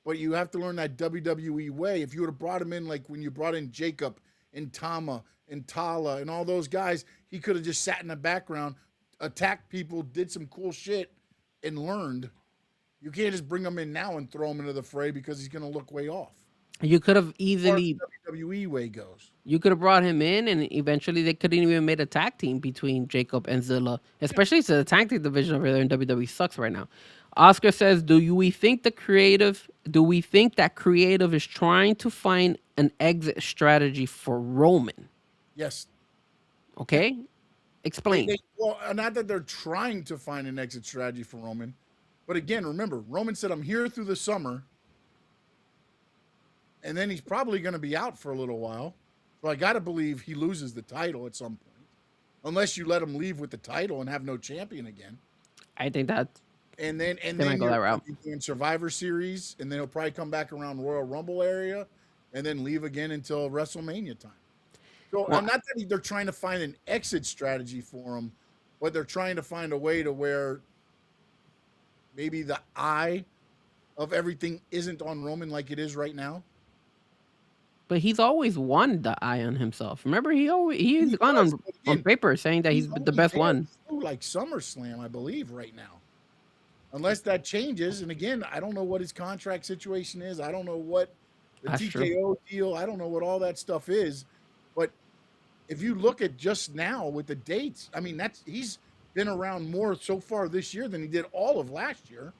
But you have to learn that WWE way. If you would have brought him in like when you brought in Jacob and Tama and Tala and all those guys, he could have just sat in the background, attacked people, did some cool shit, and learned. You can't just bring him in now and throw him into the fray because he's going to look way off. You could have easily WWE way goes. You could have brought him in, and eventually they couldn't even made a tag team between Jacob and Zilla, especially since the tag team division over there in WWE sucks right now. Oscar says, Do we think that creative is trying to find an exit strategy for Roman? Yes. Okay, explain. Well, not that they're trying to find an exit strategy for Roman, but again, remember, Roman said, "I'm here through the summer." And then he's probably going to be out for a little while. So I got to believe he loses the title at some point. Unless you let him leave with the title and have no champion again. I think that. And then go that route. In Survivor Series, and then he'll probably come back around Royal Rumble area and then leave again until WrestleMania time. So not that they're trying to find an exit strategy for him, but they're trying to find a way to where maybe the eye of everything isn't on Roman like it is right now. But he's always won the eye on himself. Remember, he's gone on paper saying that he's the best one. Like SummerSlam, I believe, right now. Unless that changes. And again, I don't know what his contract situation is. I don't know what the TKO deal. I don't know what all that stuff is. But if you look at just now with the dates, I mean, he's been around more so far this year than he did all of last year.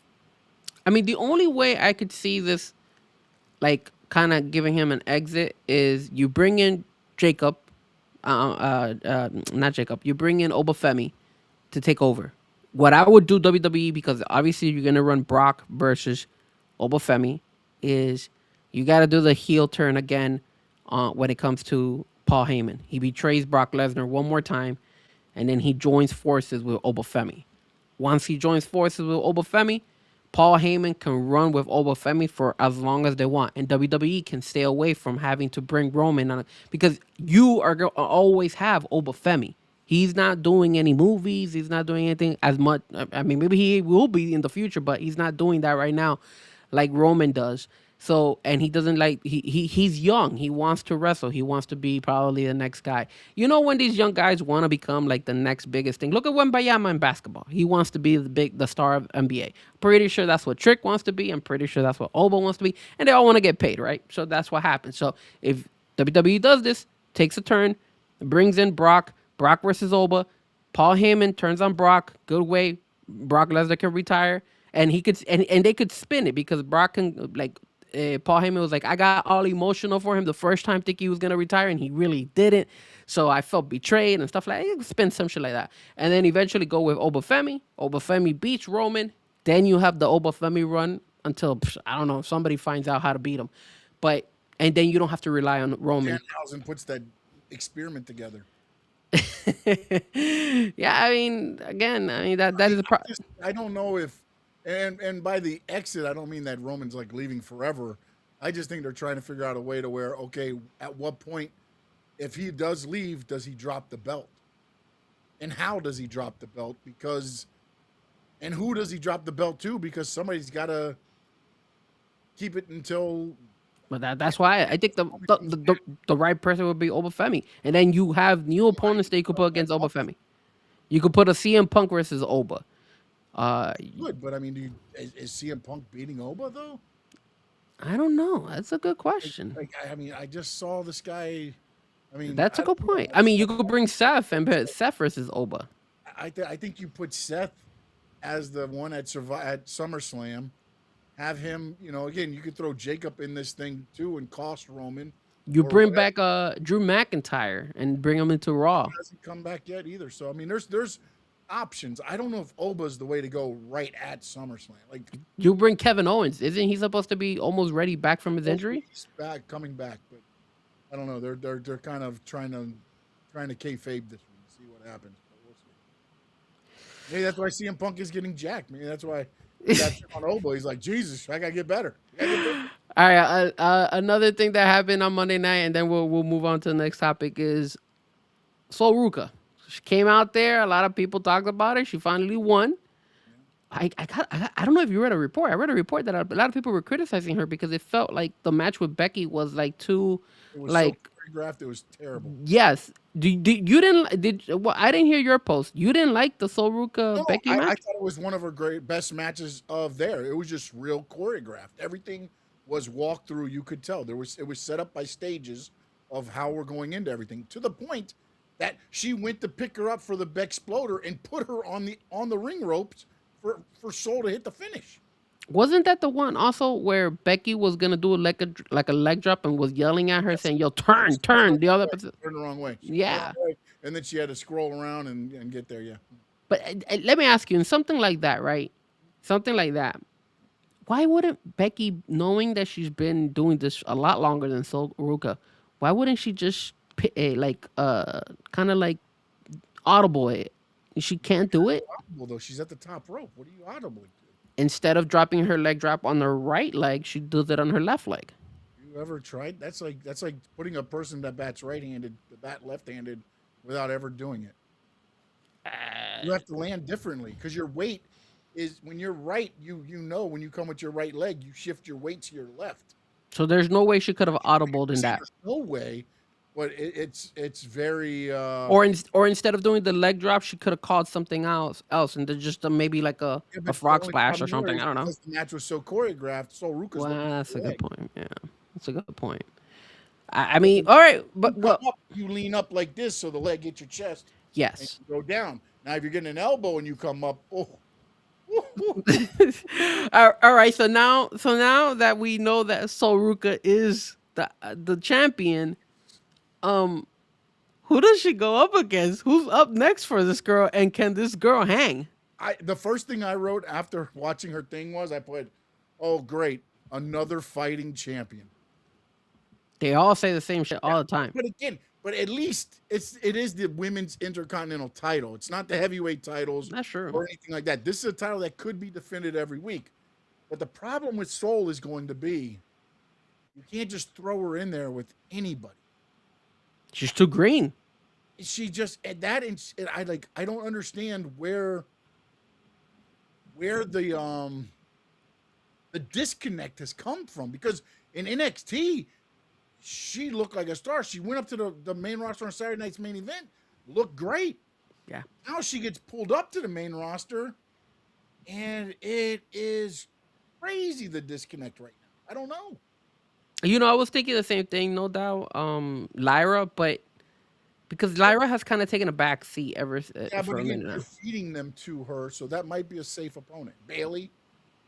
I mean, the only way I could see this, like, kind of giving him an exit is you bring in Jacob, not Jacob. You bring in Obafemi to take over. What I would do WWE, because obviously you're gonna run Brock versus Obafemi, is you got to do the heel turn again when it comes to Paul Heyman. He betrays Brock Lesnar one more time, and then he joins forces with Obafemi. Once he joins forces with Obafemi, Paul Heyman can run with Obafemi for as long as they want, and WWE can stay away from having to bring Roman on it because you are going to always have Obafemi. He's not doing any movies. He's not doing anything as much. I mean, maybe he will be in the future, but he's not doing that right now like Roman does. So, and he doesn't like he's young. He wants to wrestle. He wants to be probably the next guy. You know when these young guys want to become like the next biggest thing. Look at Wembayama in basketball. He wants to be the star of NBA. Pretty sure that's what Trick wants to be. I'm pretty sure that's what Oba wants to be, and they all want to get paid, right? So that's what happens. So if WWE does this, takes a turn, brings in Brock versus Oba, Paul Heyman turns on Brock, good way. Brock Lesnar can retire, and he could and they could spin it because Brock can like Paul Heyman was like, I got all emotional for him the first time, thinking he was gonna retire, and he really didn't. So I felt betrayed and stuff like that. You could spin some shit like that, and then eventually go with Obafemi. Obafemi beats Roman. Then you have the Obafemi run until I don't know, somebody finds out how to beat him, but and then you don't have to rely on Roman. Danhausen puts that experiment together. Yeah, I mean, again, I mean that is a I don't know if, and by the exit, I don't mean that Roman's like leaving forever. I just think they're trying to figure out a way to where, okay, at what point, if he does leave, does he drop the belt? And how does he drop the belt? Because, and who does he drop the belt to? Because somebody's got to keep it until. But that's why I think the right person would be Obafemi, and then you have new opponents that you could put against Obafemi. You could put a CM Punk versus Oba. Good, but I mean, is CM Punk beating Oba though? I don't know. That's a good question. I mean, I just saw this guy. I mean, That's a good point. I mean, you could bring Seth and put Seth versus Oba. I think you put Seth as the one at SummerSlam. Have him, you know, again, you could throw Jacob in this thing too and cost Roman. You bring back Drew McIntyre and bring him into Raw. He hasn't come back yet either. So I mean, there's options. I don't know if Oba's the way to go right at SummerSlam. Like you bring Kevin Owens, isn't he supposed to be almost ready back from his injury? He's coming back, but I don't know. They're kind of trying to kayfabe this one, see what happens. But we'll see. Maybe that's why CM Punk is getting jacked. Maybe that's why. On Oba, he's like, Jesus, I gotta get better. All right. Another thing that happened on Monday night, and then we'll move on to the next topic is Sol Ruka. She came out there. A lot of people talked about it. She finally won. I don't know if you read a report. I read a report that a lot of people were criticizing her because it felt like the match with Becky was like too, it was like so choreographed. It was terrible. Yes. You didn't? Well, I didn't hear your post. You didn't like the Sol Ruka Becky match? I thought it was one of her best matches of there. It was just real choreographed. Everything was walked through. You could tell it was set up by stages of how we're going into everything, to the point that she went to pick her up for the Bexploder and put her on the ring ropes for Sol to hit the finish. Wasn't that the one also where Becky was gonna do a leg drop and was yelling at her saying, "Yo, turn the other turn the wrong way." Yeah, and then she had to scroll around and get there. Yeah. But let me ask you, in something like that, right? Something like that. Why wouldn't Becky, knowing that she's been doing this a lot longer than Sol Ruka, why wouldn't she just kind of like audible it? She can't do it. Audible though, she's at the top rope. What are you audible? Instead of dropping her leg drop on the right leg, she does it on her left leg. You ever tried? That's like putting a person that bats right-handed to bat left-handed without ever doing it. You have to land differently because your weight is, when you're right, you know when you come with your right leg, you shift your weight to your left. So there's no way she could have audibled in that. There's no way. But it's very or instead of doing the leg drop, she could have called something else and just maybe like a frog splash or something. I don't know. The match was so choreographed. So Ruka's that's a good point. Yeah, that's a good point. I mean, all right, but you lean up like this so the leg hits your chest. Yes. And you go down. Now, if you're getting an elbow and you come up, All right. So now that we know that Soruka is the champion, um, who does she go up against? Who's up next for this girl? And can this girl hang? The first thing I wrote after watching her thing was I put, "Oh, great, another fighting champion." They all say the same shit all the time. But again, but at least it is the women's intercontinental title. It's not the heavyweight titles That's true. or anything like that. This is a title that could be defended every week. But the problem with Soul is going to be you can't just throw her in there with anybody. She's too green. She just at that and I don't understand where the disconnect has come from because in NXT she looked like a star. She went up to the main roster on Saturday night's main event, looked great. Yeah. Now she gets pulled up to the main roster, and it is crazy the disconnect right now. I don't know. I was thinking the same thing, no doubt. Lyra, but because Lyra has kind of taken a back seat Yeah, for but a again, minute you're now. feeding them to her, so that might be a safe opponent. Bayley,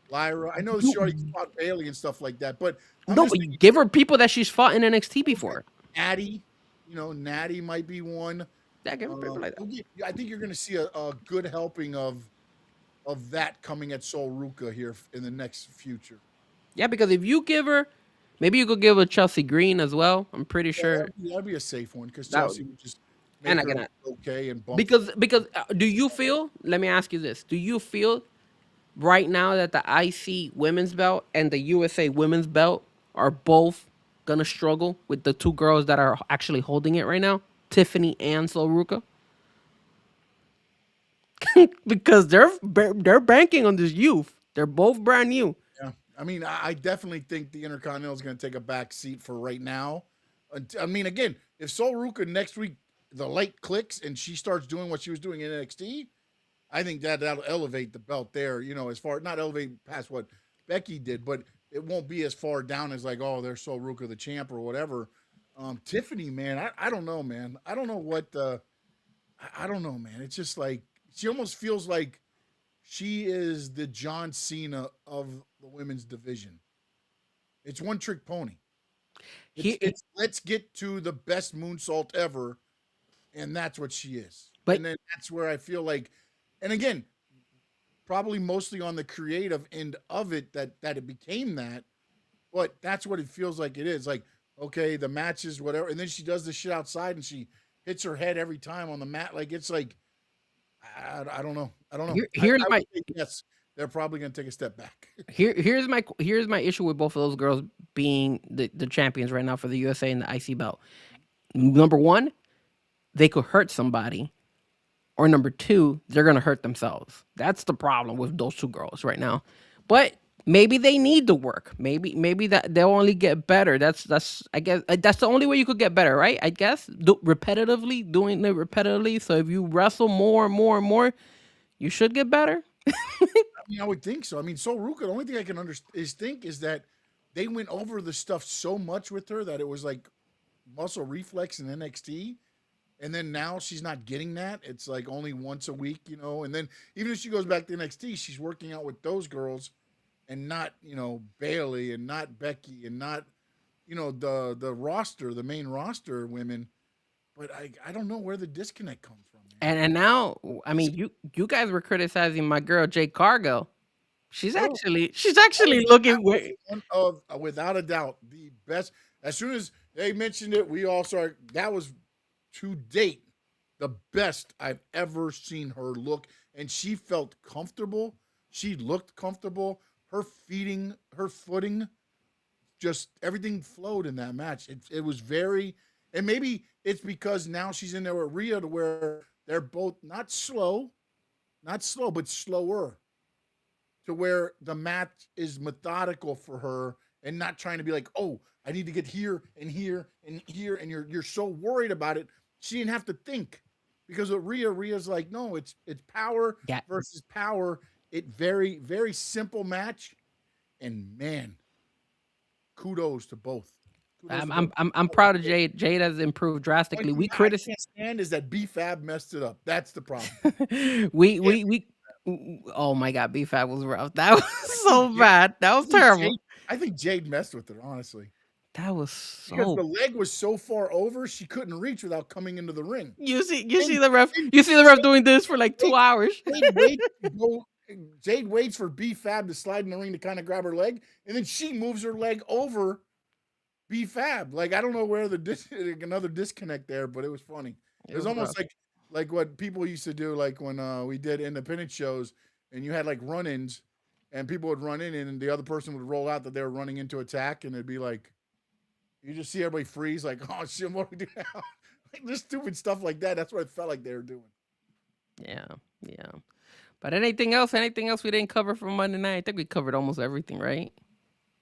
Lyra. I know she already fought Bayley and stuff like that, but I'm No, just but you thinking give her people that she's fought in NXT before. Natty. Natty might be one. Yeah, give her people like that. I think you're going to see a good helping of that coming at Sol Ruka here in the next future. Yeah, because if you give her, maybe you could give her Chelsea Green as well. I'm pretty Yeah, sure that'd be a safe one because that Chelsea would just and make her again look okay and bump. because do you feel? Let me ask you this: do you feel right now that the IC women's belt and the USA women's belt are both gonna struggle with the two girls that are actually holding it right now, Tiffany and Soruka? Because they're banking on this youth. They're both brand new. Yeah, I mean, I definitely think the Intercontinental is going to take a back seat for right now. I mean, again, if Sol Ruka next week the light clicks and she starts doing what she was doing in NXT, I think that'll elevate the belt there. As far not elevate past what Becky did, but it won't be as far down as like, oh, there's Sol Ruka the champ or whatever. Tiffany, man, I don't know, man. I don't know what the. I don't know, man. It's just like she almost feels like she is the John Cena of the women's division. It's one trick pony. It's He, it's let's get to the best moonsault ever, and that's what she is. but And then that's where I feel like, and again, probably mostly on the creative end of it that it became that, but that's what it feels like it is. Like, okay, the matches, whatever, and then she does the shit outside and she hits her head every time on the mat. Like it's like I don't know. I don't know. here's I my would think yes, they're probably going to take a step back. here's my issue with both of those girls being the champions right now for the USA and the IC belt. Number one, they could hurt somebody, or number two, they're gonna hurt themselves. That's the problem with those two girls right now. But maybe they need to work. Maybe that they'll only get better. That's I guess that's the only way you could get better, right? I guess doing it repetitively. So if you wrestle more and more and more, you should get better. I mean, I would think so. I mean, So Ruka, the only thing I can think is that they went over the stuff so much with her that it was like muscle reflex in NXT. And then now she's not getting that. It's like only once a week, And then even if she goes back to NXT, she's working out with those girls and not, Bayley and not Becky and not, the roster, the main roster women. But I don't know where the disconnect comes from, man. And now, I mean, you guys were criticizing my girl Jade Cargill. She's Oh, actually looking way. one of without a doubt the best. As soon as they mentioned it, we all started. That was to date the best I've ever seen her look, and she felt comfortable. She looked comfortable. Her footing, just everything flowed in that match. It was very, and maybe it's because now she's in there with Rhea to where they're both not slow, but slower to where the match is methodical for her and not trying to be like, oh, I need to get here and here and here, and you're so worried about it. She didn't have to think because with Rhea's like, no, it's power Yeah, versus power. It very very simple match, and man, kudos to both. Kudos I'm to I'm both. I'm, I'm proud of Jade. Jade has improved Only drastically. thing I can't stand is that B-Fab messed it up. That's the problem. We Yeah, we we Oh my God, B-Fab was rough. That was so Jade, bad. That was terrible. I think Jade messed with her, honestly, That was because so. the leg was so far over she couldn't reach without coming into the ring. You see And, the ref. and You see the ref doing this for like 2 Jade, hours. Jade waits to go. Jade waits for B-Fab to slide in the ring to kind of grab her leg, and then she moves her leg over B-Fab. Like I don't know where another disconnect there, but it was funny. It It was was almost rough. like what people used to do, like when we did independent shows, and you had like run-ins, and people would run in, and the other person would roll out that they were running into attack, and it'd be like you just see everybody freeze, like oh shit, what do we do now? Like just stupid stuff like that. That's what it felt like they were doing. Yeah, yeah. But anything else? Anything else we didn't cover from Monday night? I think we covered almost everything, right?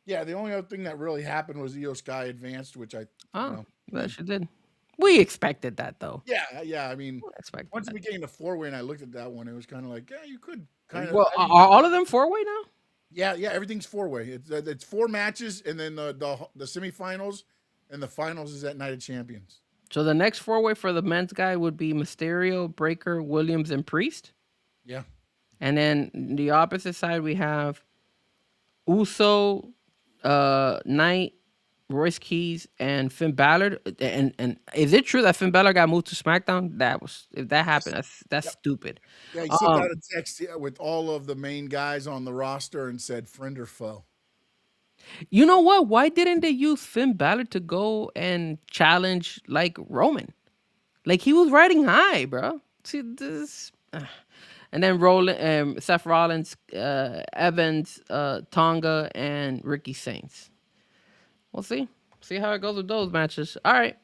Yeah, the only other thing that really happened was Io Sky advanced, which I, you Oh, know, that she did. We expected that though. yeah. I mean, We expected once it that. became the 4-way and I looked at that one, it was kind of like, yeah, you could kind of. Well, I are mean, all of them 4-way now? yeah, everything's 4-way. It's 4 matches, and then the semifinals and the finals is at Night of Champions. So the next 4-way for the men's guy would be Mysterio, Breaker, Williams, and Priest. Yeah, And then the opposite side we have Uso, Knight, Royce Keys, and Finn Balor. And is it true that Finn Balor got moved to SmackDown? If that happened, that's yep. stupid. Yeah. He sent out Um, a text with all of the main guys on the roster and said, "Friend or foe." you know what? Why didn't they use Finn Balor to go and challenge like Roman? Like he was riding high, bro. See this. And then Seth Rollins, Evans, Tonga, and Ricky Saints. We'll see. See how it goes with those matches. All right.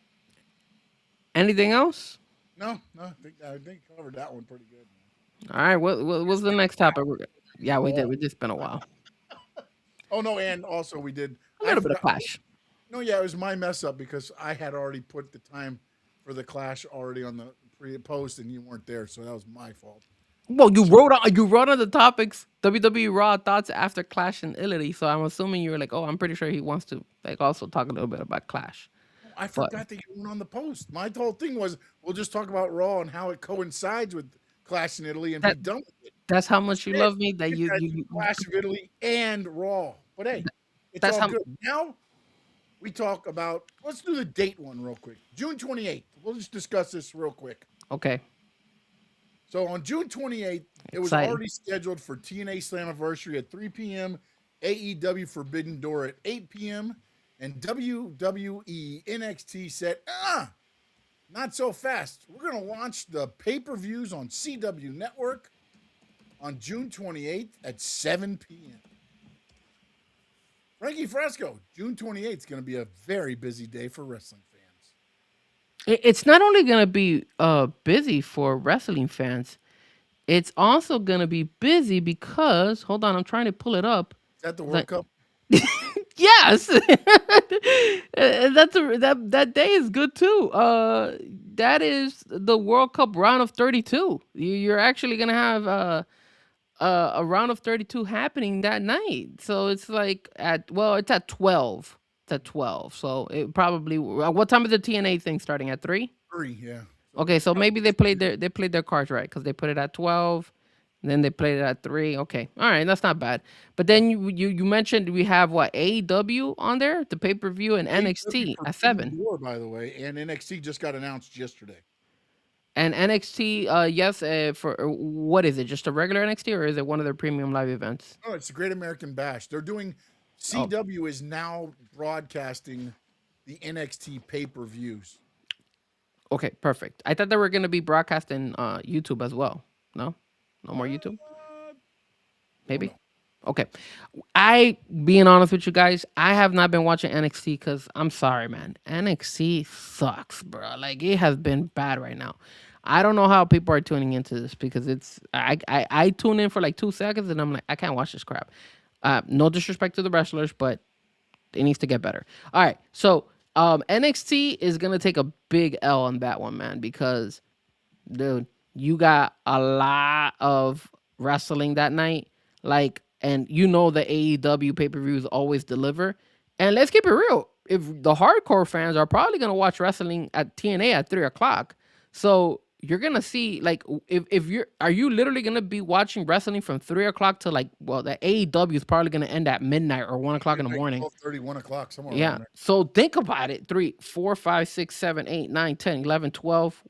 Anything else? No, I think covered that one pretty good. All right. What's the next topic? Yeah, we did. We just been a while. Oh no, and also we did. A I little bit of forgot. clash. No, yeah, it was my mess up because I had already put the time for the Clash already on the pre-post, and you weren't there, so that was my fault. Well, you wrote on the topics WWE Raw thoughts after Clash in Italy. So I'm assuming you were like, oh, I'm pretty sure he wants to like also talk a little bit about Clash. I But forgot that you weren't on the post. My whole thing was we'll just talk about Raw and how it coincides with Clash in Italy and be that done with it. that's how much you Instead, love me that you guys do Clash of Italy and Raw. But hey, it's that's all how good. Now we talk about. Let's do the date one real quick. June 28th. We'll just discuss this real quick. okay. So on June 28th, it was Exciting. already scheduled for TNA Slammiversary at 3 p.m., AEW Forbidden Door at 8 p.m., and WWE NXT said, not so fast. We're going to launch the pay-per-views on CW Network on June 28th at 7 p.m. Frankie Fresco, June 28th is going to be a very busy day for wrestling fans. It's not only gonna be busy for wrestling fans. It's also gonna be busy because hold on, I'm trying to pull it up. Is that the World Like, Cup? yes, that day is good too. That is the World Cup round of 32. You're actually gonna have a round of 32 happening that night. So it's like it's at 12. It's at 12. So it probably what time is the TNA thing starting at 3? 3, yeah. So Okay, so maybe they played their cards right because they put it at 12, and then they played it at 3. Okay, all right, that's not bad. But then you mentioned we have what AEW on there, the pay per view, and AEW NXT at Forbidden 7. Door, by the way, and NXT just got announced yesterday. And NXT, yes, for what is it? Just a regular NXT, or is it one of their premium live events? Oh, it's the Great American Bash. They're doing Oh, CW is now broadcasting the NXT pay-per-views. okay, perfect. I thought they were gonna be broadcasting YouTube as well. No, no more YouTube. Don't Maybe. know. Okay. I being honest with you guys, I have not been watching NXT because I'm sorry, man. NXT sucks, bro. Like it has been bad right now. I don't know how people are tuning into this because I tune in for like 2 seconds and I'm like, I can't watch this crap. No disrespect to the wrestlers, but it needs to get better. All right. So NXT is gonna take a big L on that one, man, because dude, you got a lot of wrestling that night. Like, and you know the AEW pay per views always deliver. And let's keep it real. If the hardcore fans are probably gonna watch wrestling at TNA at 3 o'clock, so you're gonna see like if you're are you literally gonna be watching wrestling from 3 o'clock to like the AEW is probably gonna end at midnight or 1 o'clock in the Midnight, morning. 12:30, 1 o'clock, somewhere Yeah. around there. So think about it. 3, 4, 5, 6, 7, 8, 9, 10, 11, 12,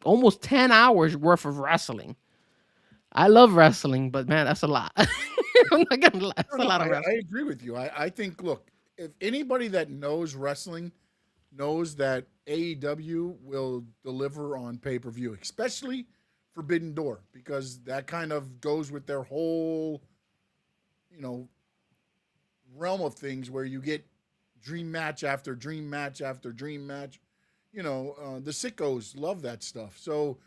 almost 10 hours worth of wrestling. I love wrestling, but man, that's a lot. I'm not gonna lie. That's No, a no, lot of I wrestling. agree with you. I think, look, if anybody that knows wrestling knows that AEW will deliver on pay per view, especially Forbidden Door, because that kind of goes with their whole, you know, realm of things where you get dream match after dream match after dream match. The sickos love that stuff. So,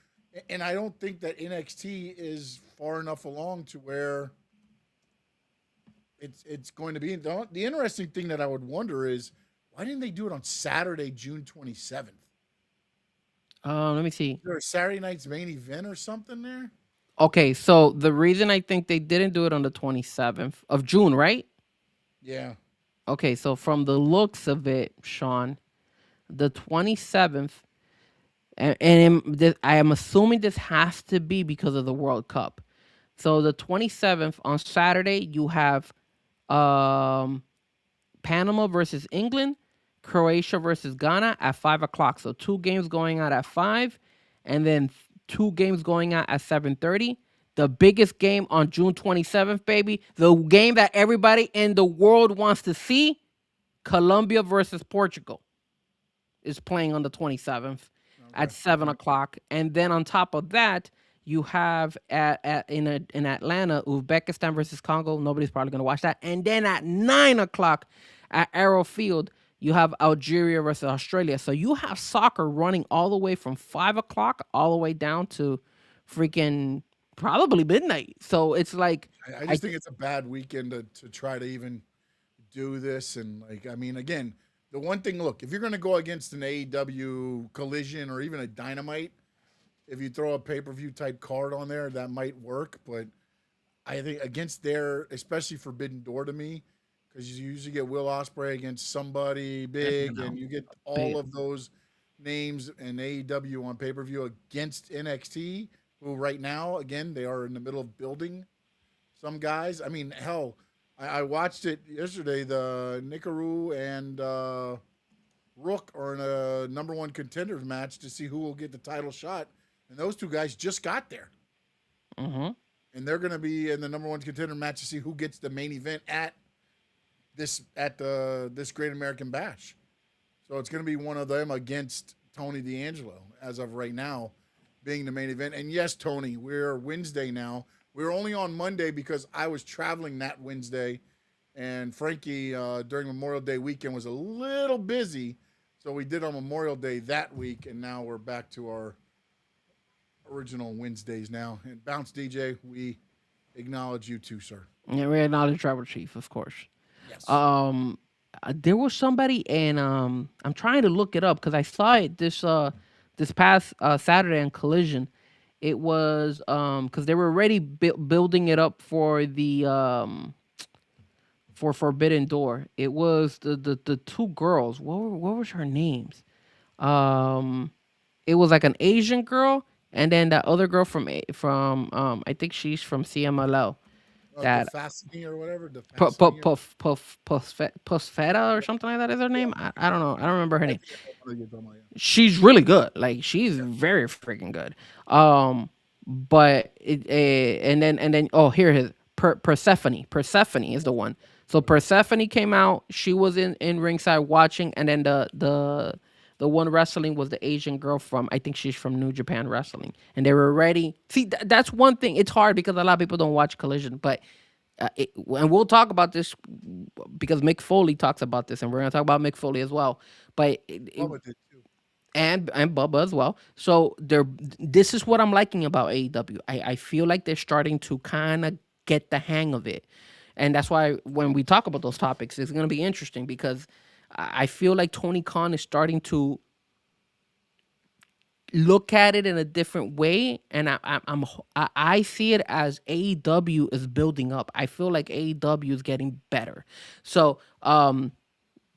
and I don't think that NXT is far enough along to where it's going to be. The interesting thing that I would wonder is why didn't they do it on Saturday, June 27th? Let me see. Is there a Saturday night's main event or something there? Okay, so the reason I think they didn't do it on the 27th of June, right? Yeah. Okay, so from the looks of it, Sean, the 27th, I am assuming this has to be because of the World Cup. So the 27th on Saturday, you have um, Panama versus England, Croatia versus Ghana at 5 o'clock. So two games going out at 5, and then two games going out at 7:30. The biggest game on June 27th, baby. The game that everybody in the world wants to see, Colombia versus Portugal, is playing on the 27th at Okay. 7 o'clock. And then on top of that, you have in Atlanta, Uzbekistan versus Congo. Nobody's probably going to watch that. And then at 9 o'clock at Arrow Field, you have Algeria versus Australia. So you have soccer running all the way from 5 o'clock all the way down to freaking probably midnight. So it's like, I just think it's a bad weekend to try to even do this. And, like, I mean, again, the one thing, look, if you're going to go against an AEW Collision or even a Dynamite, if you throw a pay-per-view type card on there, that might work. But I think against their, especially Forbidden Door to me, because you usually get Will Ospreay against somebody big, and you get all of those names in AEW on pay-per-view against NXT, who right now, again, they are in the middle of building some guys. I mean, hell, I watched it yesterday. The Nikaru and Rook are in a number one contenders match to see who will get the title shot. And those two guys just got there. mhm. And they're going to be in the number one contender match to see who gets the main event at this Great American Bash. So it's going to be one of them against Tony D'Angelo as of right now, being the main event. And yes, Tony, we're Wednesday now. We're only on Monday because I was traveling that Wednesday, and Frankie during Memorial Day weekend was a little busy, so we did on Memorial Day that week, and now we're back to our original Wednesdays now. And Bounce DJ, we acknowledge you too, sir. Yeah, we acknowledge Tribal Chief, of course. Yes. There was somebody, and I'm trying to look it up because I saw it this past Saturday in Collision. It was because they were already building it up for the for Forbidden Door. It was the two girls. What was her names? Um, it was like an Asian girl, and then that other girl from I think she's from CMLL. That DeFascini or whatever. DeFascini. Puffetta or something like that is her name. I don't know. I don't remember her I name. think I know what you're talking about, yeah. She's really good. Like she's very freaking good. But and then oh, here it is. Persephone. Persephone is the one. So Persephone came out. She was in ringside watching, and then the one wrestling was the Asian girl from, I think she's from New Japan Wrestling, and they were ready. See, that's one thing. It's hard because a lot of people don't watch Collision, but and we'll talk about this because Mick Foley talks about this, and we're gonna talk about Mick Foley as well. But Bubba did too. and Bubba as well. So this is what I'm liking about AEW. I feel like they're starting to kind of get the hang of it. And that's why when we talk about those topics, it's going to be interesting because I feel like Tony Khan is starting to look at it in a different way, and I see it as AEW is building up. I feel like AEW is getting better. So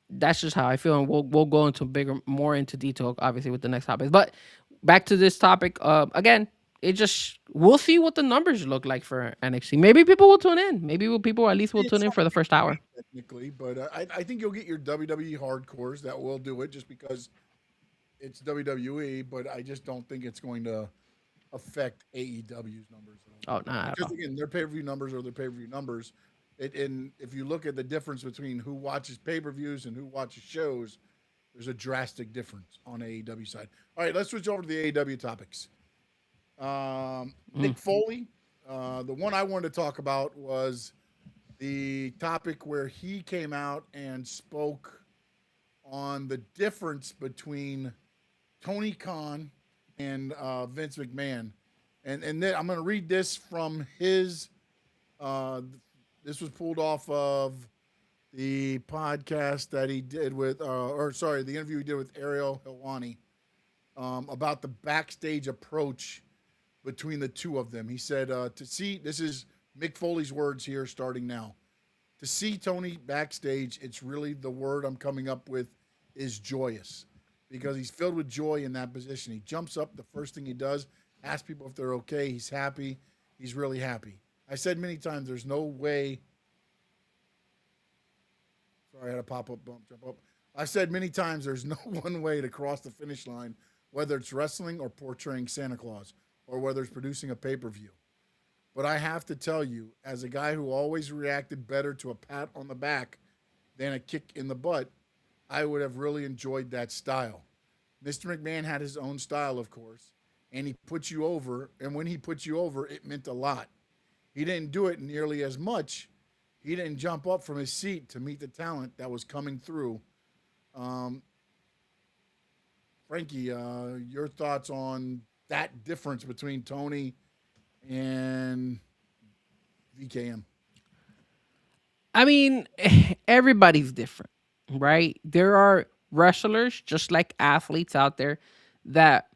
that's just how I feel, and we'll go into more into detail, obviously, with the next topics. But back to this topic. Again, it just we'll see what the numbers look like for NXT. Maybe people will tune in. Maybe people at least will tune It's in for the first hour. technically, but I think you'll get your WWE hardcores that will do it just because it's WWE. But I just don't think it's going to affect AEW's numbers at all. Oh, not at Because all. again, their pay per view numbers are their pay per view numbers. And if you look at the difference between who watches pay per views and who watches shows, there's a drastic difference on AEW side. All right, let's switch over to the AEW topics. Mick Foley, the one I wanted to talk about was the topic where he came out and spoke on the difference between Tony Khan and Vince McMahon. And then I'm going to read this from his. This was pulled off of the podcast that he did with, the interview he did with Ariel Helwani about the backstage approach between the two of them. He said, to see, this is Mick Foley's words here starting now. To see Tony backstage, it's really the word I'm coming up with is joyous because he's filled with joy in that position. He jumps up, the first thing he does, asks people if they're okay. He's happy. He's really happy. I said many times, there's no way. Sorry, I had a pop-up bump, jump up. I said many times, there's no one way to cross the finish line, whether it's wrestling or portraying Santa Claus, or whether it's producing a pay-per-view. But I have to tell you, as a guy who always reacted better to a pat on the back than a kick in the butt, I would have really enjoyed that style. Mr. McMahon had his own style, of course, and he put you over, and when he put you over, it meant a lot. He didn't do it nearly as much. He didn't jump up from his seat to meet the talent that was coming through. Frankie, your thoughts on that difference between Tony and VKM? I mean, everybody's different, right? There are wrestlers, just like athletes out there, that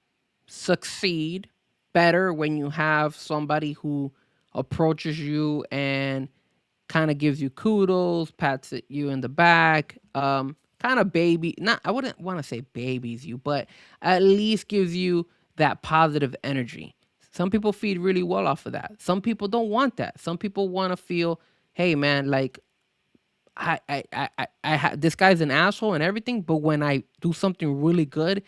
succeed better when you have somebody who approaches you and kind of gives you kudos, pats you in the back, kind of baby. Not, I wouldn't want to say babies you, but at least gives you that positive energy. Some people feed really well off of that. Some people don't want that. Some people want to feel, hey man, like this guy's an asshole and everything, but when I do something really good,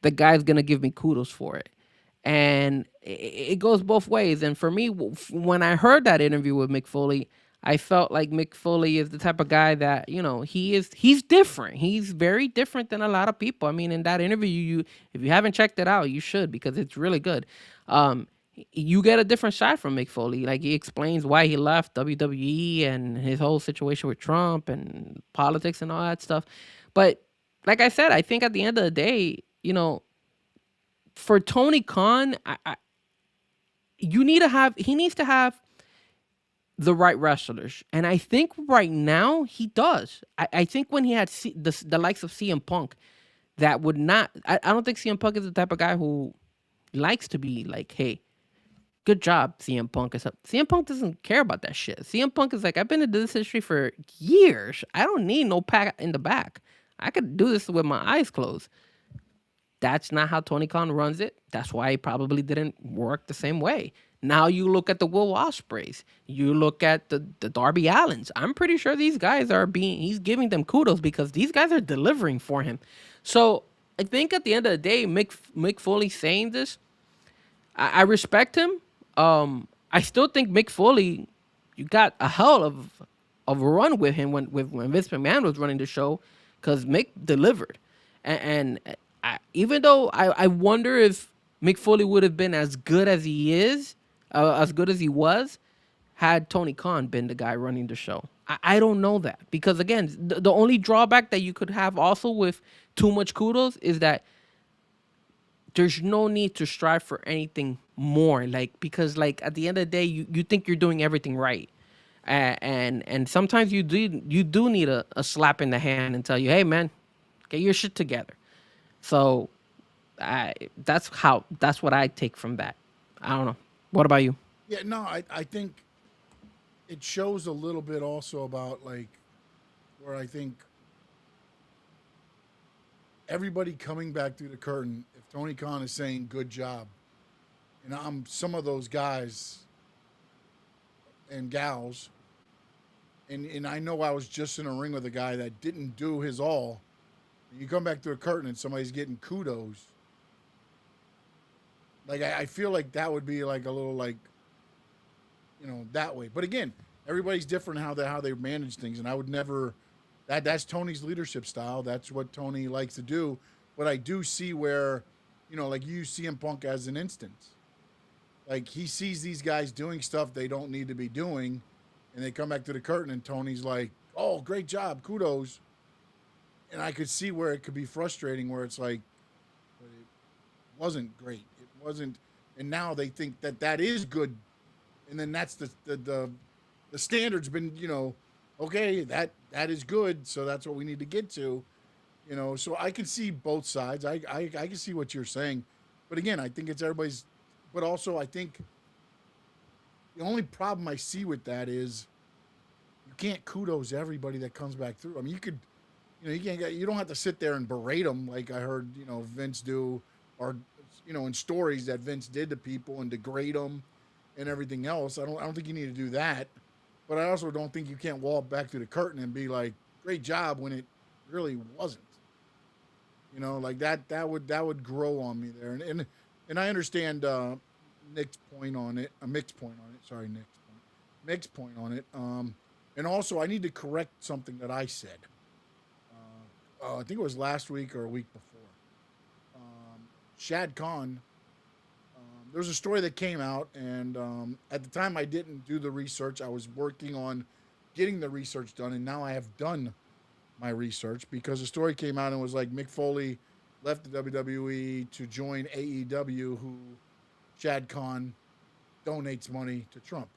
the guy's gonna give me kudos for it. And it goes both ways. And for me, when I heard that interview with Mick Foley, I felt like Mick Foley is the type of guy that, he's different. He's very different than a lot of people. I mean, in that interview, if you haven't checked it out, you should because it's really good. You get a different side from Mick Foley. Like he explains why he left WWE and his whole situation with Trump and politics and all that stuff. But like I said, I think at the end of the day, for Tony Khan, he needs to have the right wrestlers. And I think right now he does. I think when he had the likes of CM Punk, that would not, I don't think CM Punk is the type of guy who likes to be like, hey, good job, CM Punk. CM Punk doesn't care about that shit. CM Punk is like, I've been in this industry for years. I don't need no pat in the back. I could do this with my eyes closed. That's not how Tony Khan runs it. That's why he probably didn't work the same way. Now you look at the Will Ospreys. You look at the Darby Allins. I'm pretty sure these guys he's giving them kudos because these guys are delivering for him. So I think at the end of the day, Mick Foley saying this, I respect him. I still think Mick Foley, you got a hell of a run with him when Vince McMahon was running the show because Mick delivered. And even though I wonder if Mick Foley would have been as good as he is, as good as he was, had Tony Khan been the guy running the show. I don't know that because again, the only drawback that you could have also with too much kudos is that there's no need to strive for anything more. Because at the end of the day, you think you're doing everything right, and sometimes you do need a slap in the hand and tell you, hey man, get your shit together. So that's what I take from that. I don't know. What about you? Yeah, no, I think it shows a little bit also about where I think everybody coming back through the curtain, if Tony Khan is saying good job. And I'm some of those guys and gals, and I know I was just in a ring with a guy that didn't do his all. You come back to a curtain and somebody's getting kudos. Like I feel like that would be like a little like, that way. But again, everybody's different how they manage things, and I would never. That's Tony's leadership style. That's what Tony likes to do. But I do see where, like you see CM Punk as an instance. Like he sees these guys doing stuff they don't need to be doing, and they come back to the curtain, and Tony's like, "Oh, great job, kudos." And I could see where it could be frustrating, where it's like, but it wasn't great. It wasn't, and now they think that is good, and then that's the standard's been, okay, that is good, so that's what we need to get to, So I can see both sides. I can see what you're saying, but again, I think it's everybody's. But also, I think the only problem I see with that is you can't kudos everybody that comes back through. I mean, you could, you don't have to sit there and berate them like I heard, Vince do, or in stories that Vince did to people and degrade them and everything else. I don't think you need to do that. But I also don't think you can't walk back to the curtain and be like, "Great job," when it really wasn't. Like that would grow on me there, and I understand Nick's point on it. Mick's point on it. Sorry, Mick's point on it. And also, I need to correct something that I said. I think it was last week or a week before. Shad Khan. There was a story that came out, and at the time I didn't do the research. I was working on getting the research done, and now I have done my research because the story came out and was like Mick Foley left the WWE to join AEW, who Shad Khan donates money to Trump.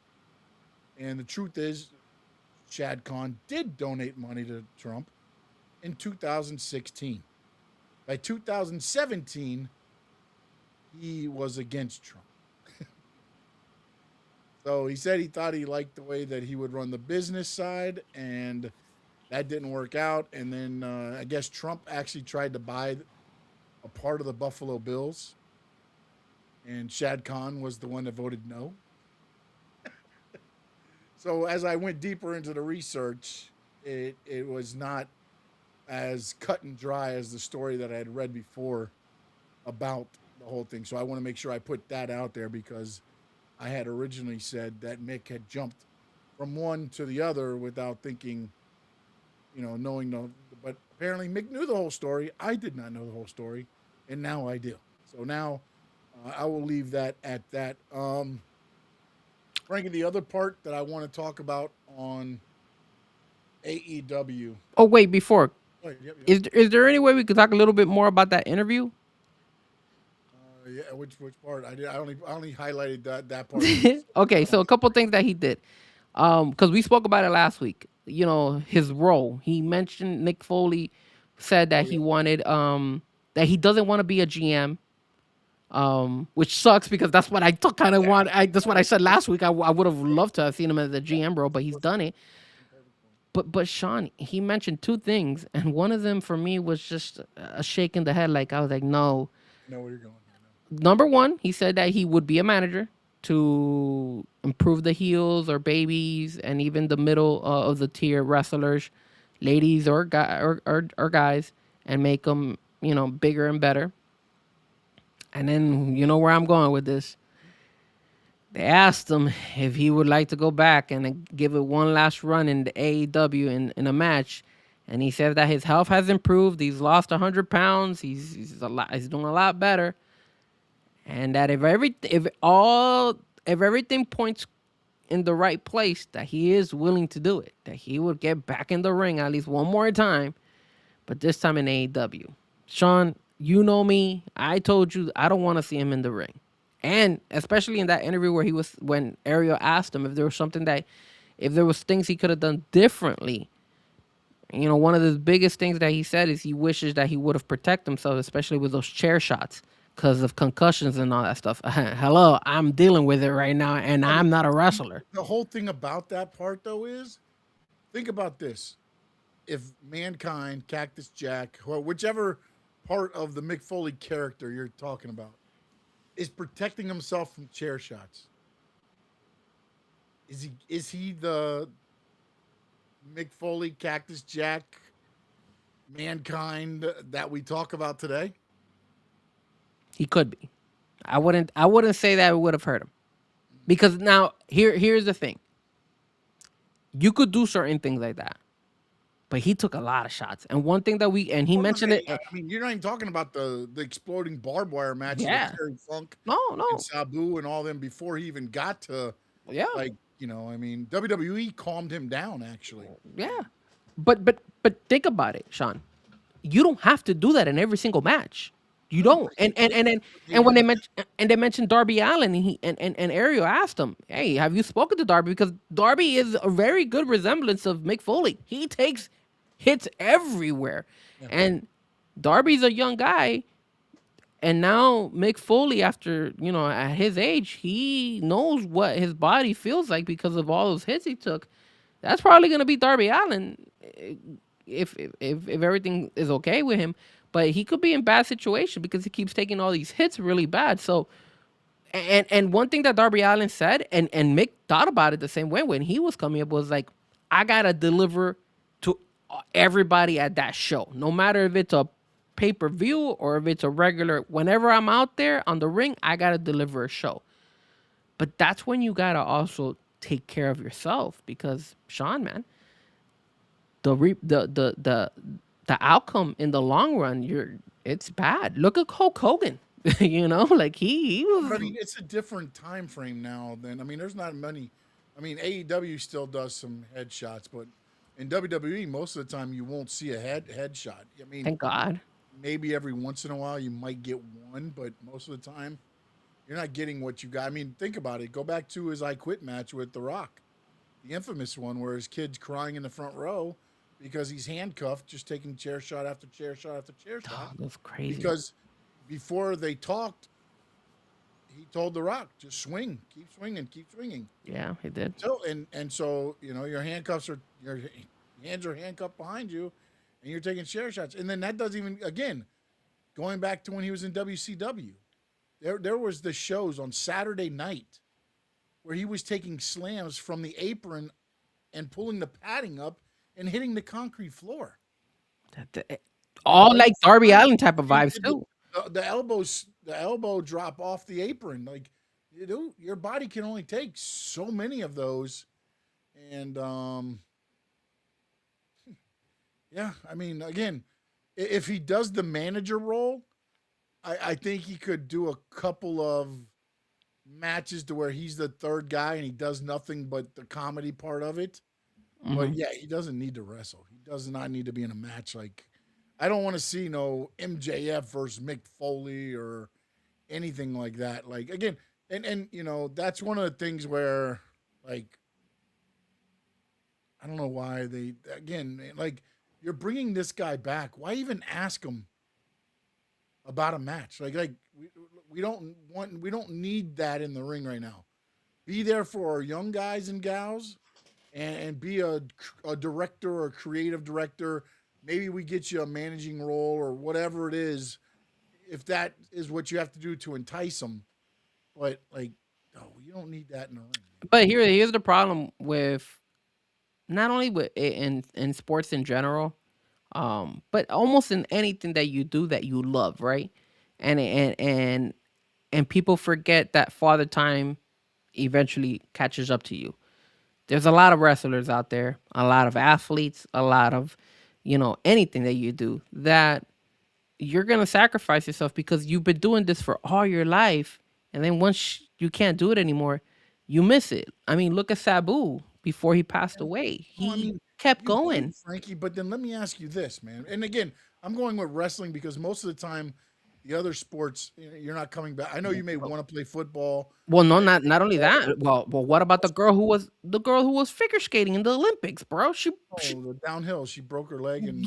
And the truth is, Shad Khan did donate money to Trump in 2016. By 2017, he was against Trump. So he said he thought he liked the way that he would run the business side, and that didn't work out. And then I guess Trump actually tried to buy a part of the Buffalo Bills, and Shad Khan was the one that voted no. So as I went deeper into the research, it was not as cut and dry as the story that I had read before about the whole thing. So I want to make sure I put that out there because I had originally said that Mick had jumped from one to the other without thinking, knowing but apparently Mick knew the whole story. I did not know the whole story, and now I do. So now I will leave that at that. Frankie, the other part that I want to talk about on AEW. Oh wait, before Yep. is there any way we could talk a little bit more about that interview? Yeah, which part? I only highlighted that part. Okay, so a couple things that he did, because we spoke about it last week. His role. He mentioned Nick Foley said that he wanted that he doesn't want to be a GM, which sucks because that's what I kind of want. That's what I said last week. I would have loved to have seen him as a GM, bro, but he's done it. But Sean, he mentioned two things, and one of them for me was just a shake in the head. Like I was like, no. Know where you're going. Number one, he said that he would be a manager to improve the heels or babies and even the middle of the tier wrestlers, ladies or guys, and make them bigger and better. And then where I'm going with this. They asked him if he would like to go back and give it one last run in the AEW in a match, and he said that his health has improved. He's lost 100 pounds. He's doing a lot better. And that if everything points in the right place, that he is willing to do it. That he would get back in the ring at least one more time, but this time in AEW. Sean, you know me. I told you I don't want to see him in the ring. And especially in that interview where when Ariel asked him if there was things he could have done differently. One of the biggest things that he said is he wishes that he would have protected himself, especially with those chair shots, because of concussions and all that stuff. Hello, I'm dealing with it right now, and I'm not a wrestler. The whole thing about that part, though, is think about this. If Mankind, Cactus Jack, or whichever part of the Mick Foley character you're talking about is protecting himself from chair shots. Is he the Mick Foley, Cactus Jack, mankind that we talk about today? He could be. I wouldn't say that it would have hurt him. Because now here's the thing. You could do certain things like that. But he took a lot of shots. And one thing that he mentioned it. I mean, you're not even talking about the exploding barbed wire matches Yeah. with Terry Funk No. and Sabu and all them before he even got to like, I mean, WWE calmed him down actually. Yeah. But think about it, Sean. You don't have to do that in every single match. You don't. And when they mentioned Darby Allin, and Ariel asked him, "Hey, have you spoken to Darby?" Because Darby is a very good resemblance of Mick Foley. He takes hits everywhere, and Darby's a young guy. And now Mick Foley, after at his age, he knows what his body feels like because of all those hits he took. That's probably gonna be Darby Allin if everything is okay with him. But he could be in bad situation because he keeps taking all these hits really bad. So, and one thing that Darby Allin said, and Mick thought about it the same way when he was coming up, was like, I gotta deliver to everybody at that show, no matter if it's a pay-per-view or if it's a regular. Whenever I'm out there on the ring, I gotta deliver a show. But that's when you gotta also take care of yourself, because Sean, man, the outcome in the long run, it's bad. Look at Hulk Hogan. Like he was. I mean, it's a different time frame now than there's not many. I mean, AEW still does some headshots, but in WWE, most of the time you won't see a headshot. I mean, Thank God. Maybe every once in a while you might get one, but most of the time you're not getting what you got. I mean, think about it. Go back to his I Quit match with The Rock, the infamous one where his kid's crying in the front row because he's handcuffed, just taking chair shot after chair shot after chair shot. Oh, that's crazy. Because before they talked, he told The Rock, just swing, keep swinging, keep swinging. Yeah, he did. So so your handcuffs are your hands are handcuffed behind you, and you're taking chair shots. And then that doesn't even, again, going back to when he was in WCW, there was the shows on Saturday night where he was taking slams from the apron and pulling the padding up and hitting the concrete floor. All like Darby Allin type of vibes too. The elbow drop off the apron. Like, your body can only take so many of those. And yeah, I mean, again, if he does the manager role, I think he could do a couple of matches to where he's the third guy and he does nothing but the comedy part of it. Mm-hmm. But yeah, he doesn't need to wrestle. He does not need to be in a match. Like, I don't want to see no MJF versus Mick Foley or anything like that. Like, again, and that's one of the things where, like, I don't know why you're bringing this guy back. Why even ask him about a match? Like we don't need that in the ring right now. Be there for our young guys and gals, and be a director or a creative director. Maybe we get you a managing role or whatever it is, if that is what you have to do to entice them. But you don't need that in the ring. But here's the problem with, not only with in sports in general, but almost in anything that you do that you love, right? And people forget that father time eventually catches up to you. There's a lot of wrestlers out there, a lot of athletes, a lot of, anything that you do, that you're going to sacrifice yourself because you've been doing this for all your life. And then once you can't do it anymore, you miss it. I mean, look at Sabu before he passed away. He kept going. Frankie, but then let me ask you this, man. And again, I'm going with wrestling because most of the time, the other sports, you're not coming back. I know you may want to play football. Well, no, not only that. Well, what about the girl who was figure skating in the Olympics, bro? She the downhill. She broke her leg and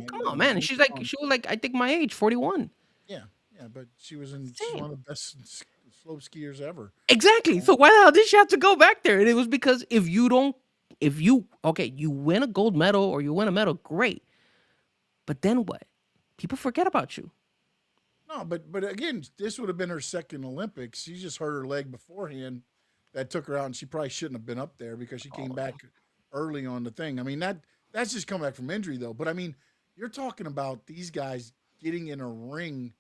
come on, man. And she was like, I think my age, 41. Yeah, but she's one of the best slope skiers ever. Exactly. So why the hell did she have to go back there? And it was because if you win a gold medal or you win a medal, great. But then what? people forget about you. No, but again, this would have been her second Olympics. She just hurt her leg beforehand. That took her out, and she probably shouldn't have been up there because she came back early on the thing. I mean that's just come back from injury though. But I mean, you're talking about these guys getting in a ring,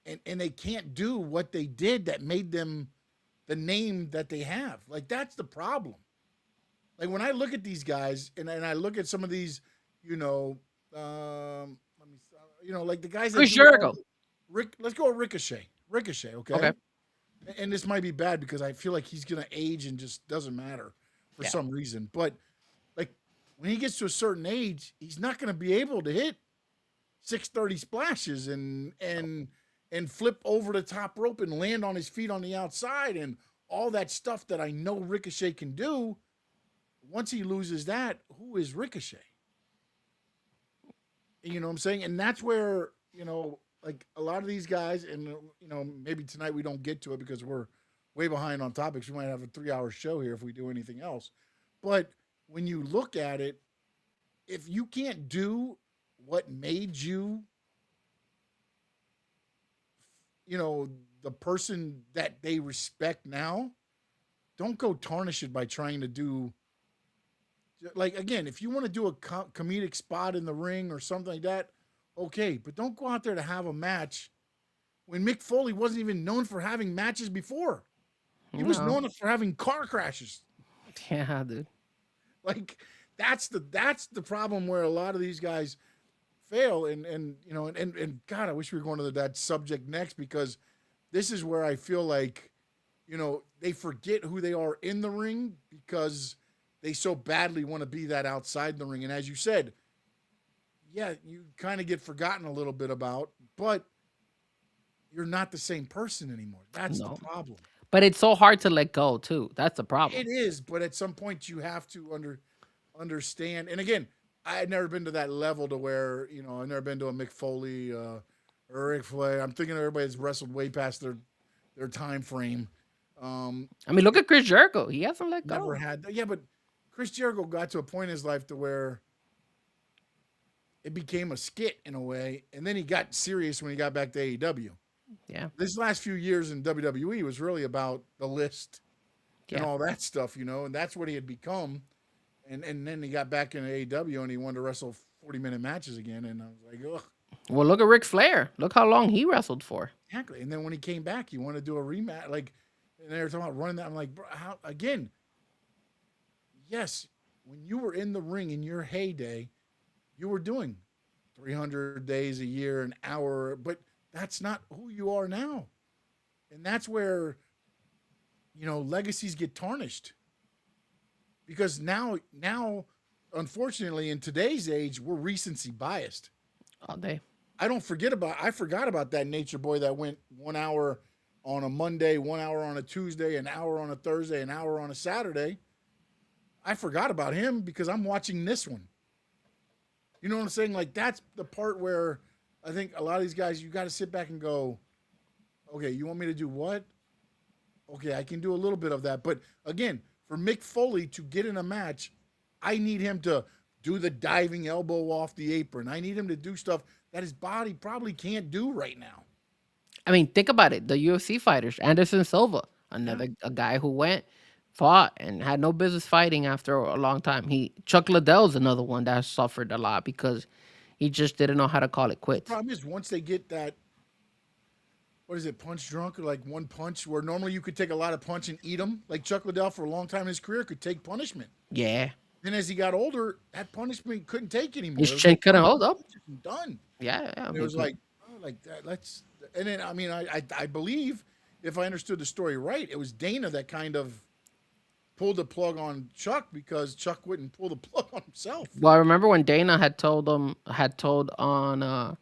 and they can't do what they did that made them the name that they have. Like that's the problem. Like when I look at these guys, and I look at some of these, you know, let me, like the guys that Chris do Jericho. Let's go with Ricochet. Ricochet, okay? Okay. And this might be bad because I feel like he's gonna age and just doesn't matter for Yeah. some reason. But like when he gets to a certain age, he's not gonna be able to hit 630 splashes and flip over the top rope and land on his feet on the outside and all that stuff that I know Ricochet can do. Once he loses that, who is Ricochet? You know what I'm saying? And that's where, like a lot of these guys, and, maybe tonight we don't get to it because we're way behind on topics. We might have a 3-hour show here if we do anything else. But when you look at it, if you can't do what made you, the person that they respect now, don't go tarnish it by trying to do. Like, again, if you want to do a comedic spot in the ring or something like that, okay, but don't go out there to have a match when Mick Foley wasn't even known for having matches before. He was known for having car crashes. Yeah, dude. Like that's the problem where a lot of these guys fail. And God, I wish we were going to that subject next because this is where I feel like, they forget who they are in the ring because they so badly want to be that outside the ring. And as you said, yeah, you kind of get forgotten a little bit about, but you're not the same person anymore. That's the problem. But it's so hard to let go too. That's the problem. It is, but at some point you have to understand. And again, I had never been to that level to where, I've never been to a Mick Foley or Ric Flair. I'm thinking everybody's wrestled way past their time frame. I mean, look at Chris Jericho. He hasn't let go. Never had that. Yeah, but Chris Jericho got to a point in his life to where it became a skit in a way, and then he got serious when he got back to AEW. Yeah. This last few years in WWE was really about the list and all that stuff, and that's what he had become. And then he got back in AEW and he wanted to wrestle 40-minute matches again, and I was like, ugh. Well, look at Ric Flair. Look how long he wrestled for. Exactly. And then when he came back, he wanted to do a rematch. Like, and they were talking about running that. I'm like, bro, how again? Yes, when you were in the ring in your heyday, you were doing 300 days a year, an hour, but that's not who you are now. And that's where, legacies get tarnished. Because now, unfortunately, in today's age, we're recency biased. All day. I forgot about that Nature Boy that went 1 hour on a Monday, 1 hour on a Tuesday, an hour on a Thursday, an hour on a Saturday. I forgot about him because I'm watching this one. You know what I'm saying? Like, that's the part where I think a lot of these guys, you got to sit back and go, okay, you want me to do what? Okay, I can do a little bit of that. But again, for Mick Foley to get in a match, I need him to do the diving elbow off the apron. I need him to do stuff that his body probably can't do right now. I mean, think about it. The UFC fighters, Anderson Silva, a guy who fought and had no business fighting after a long time. Chuck Liddell's another one that suffered a lot because he just didn't know how to call it quits. The problem is once they get that, what is it, punch drunk, or like one punch, where normally you could take a lot of punch and eat them. Like Chuck Liddell for a long time in his career could take punishment. Yeah. Then as he got older, that punishment couldn't take anymore. His chin couldn't hold up. Done. Yeah. And it was like that. Let's. And then I mean, I believe, if I understood the story right, it was Dana that kind of pulled the plug on Chuck because Chuck wouldn't pull the plug on himself. Well, I remember when Dana had told on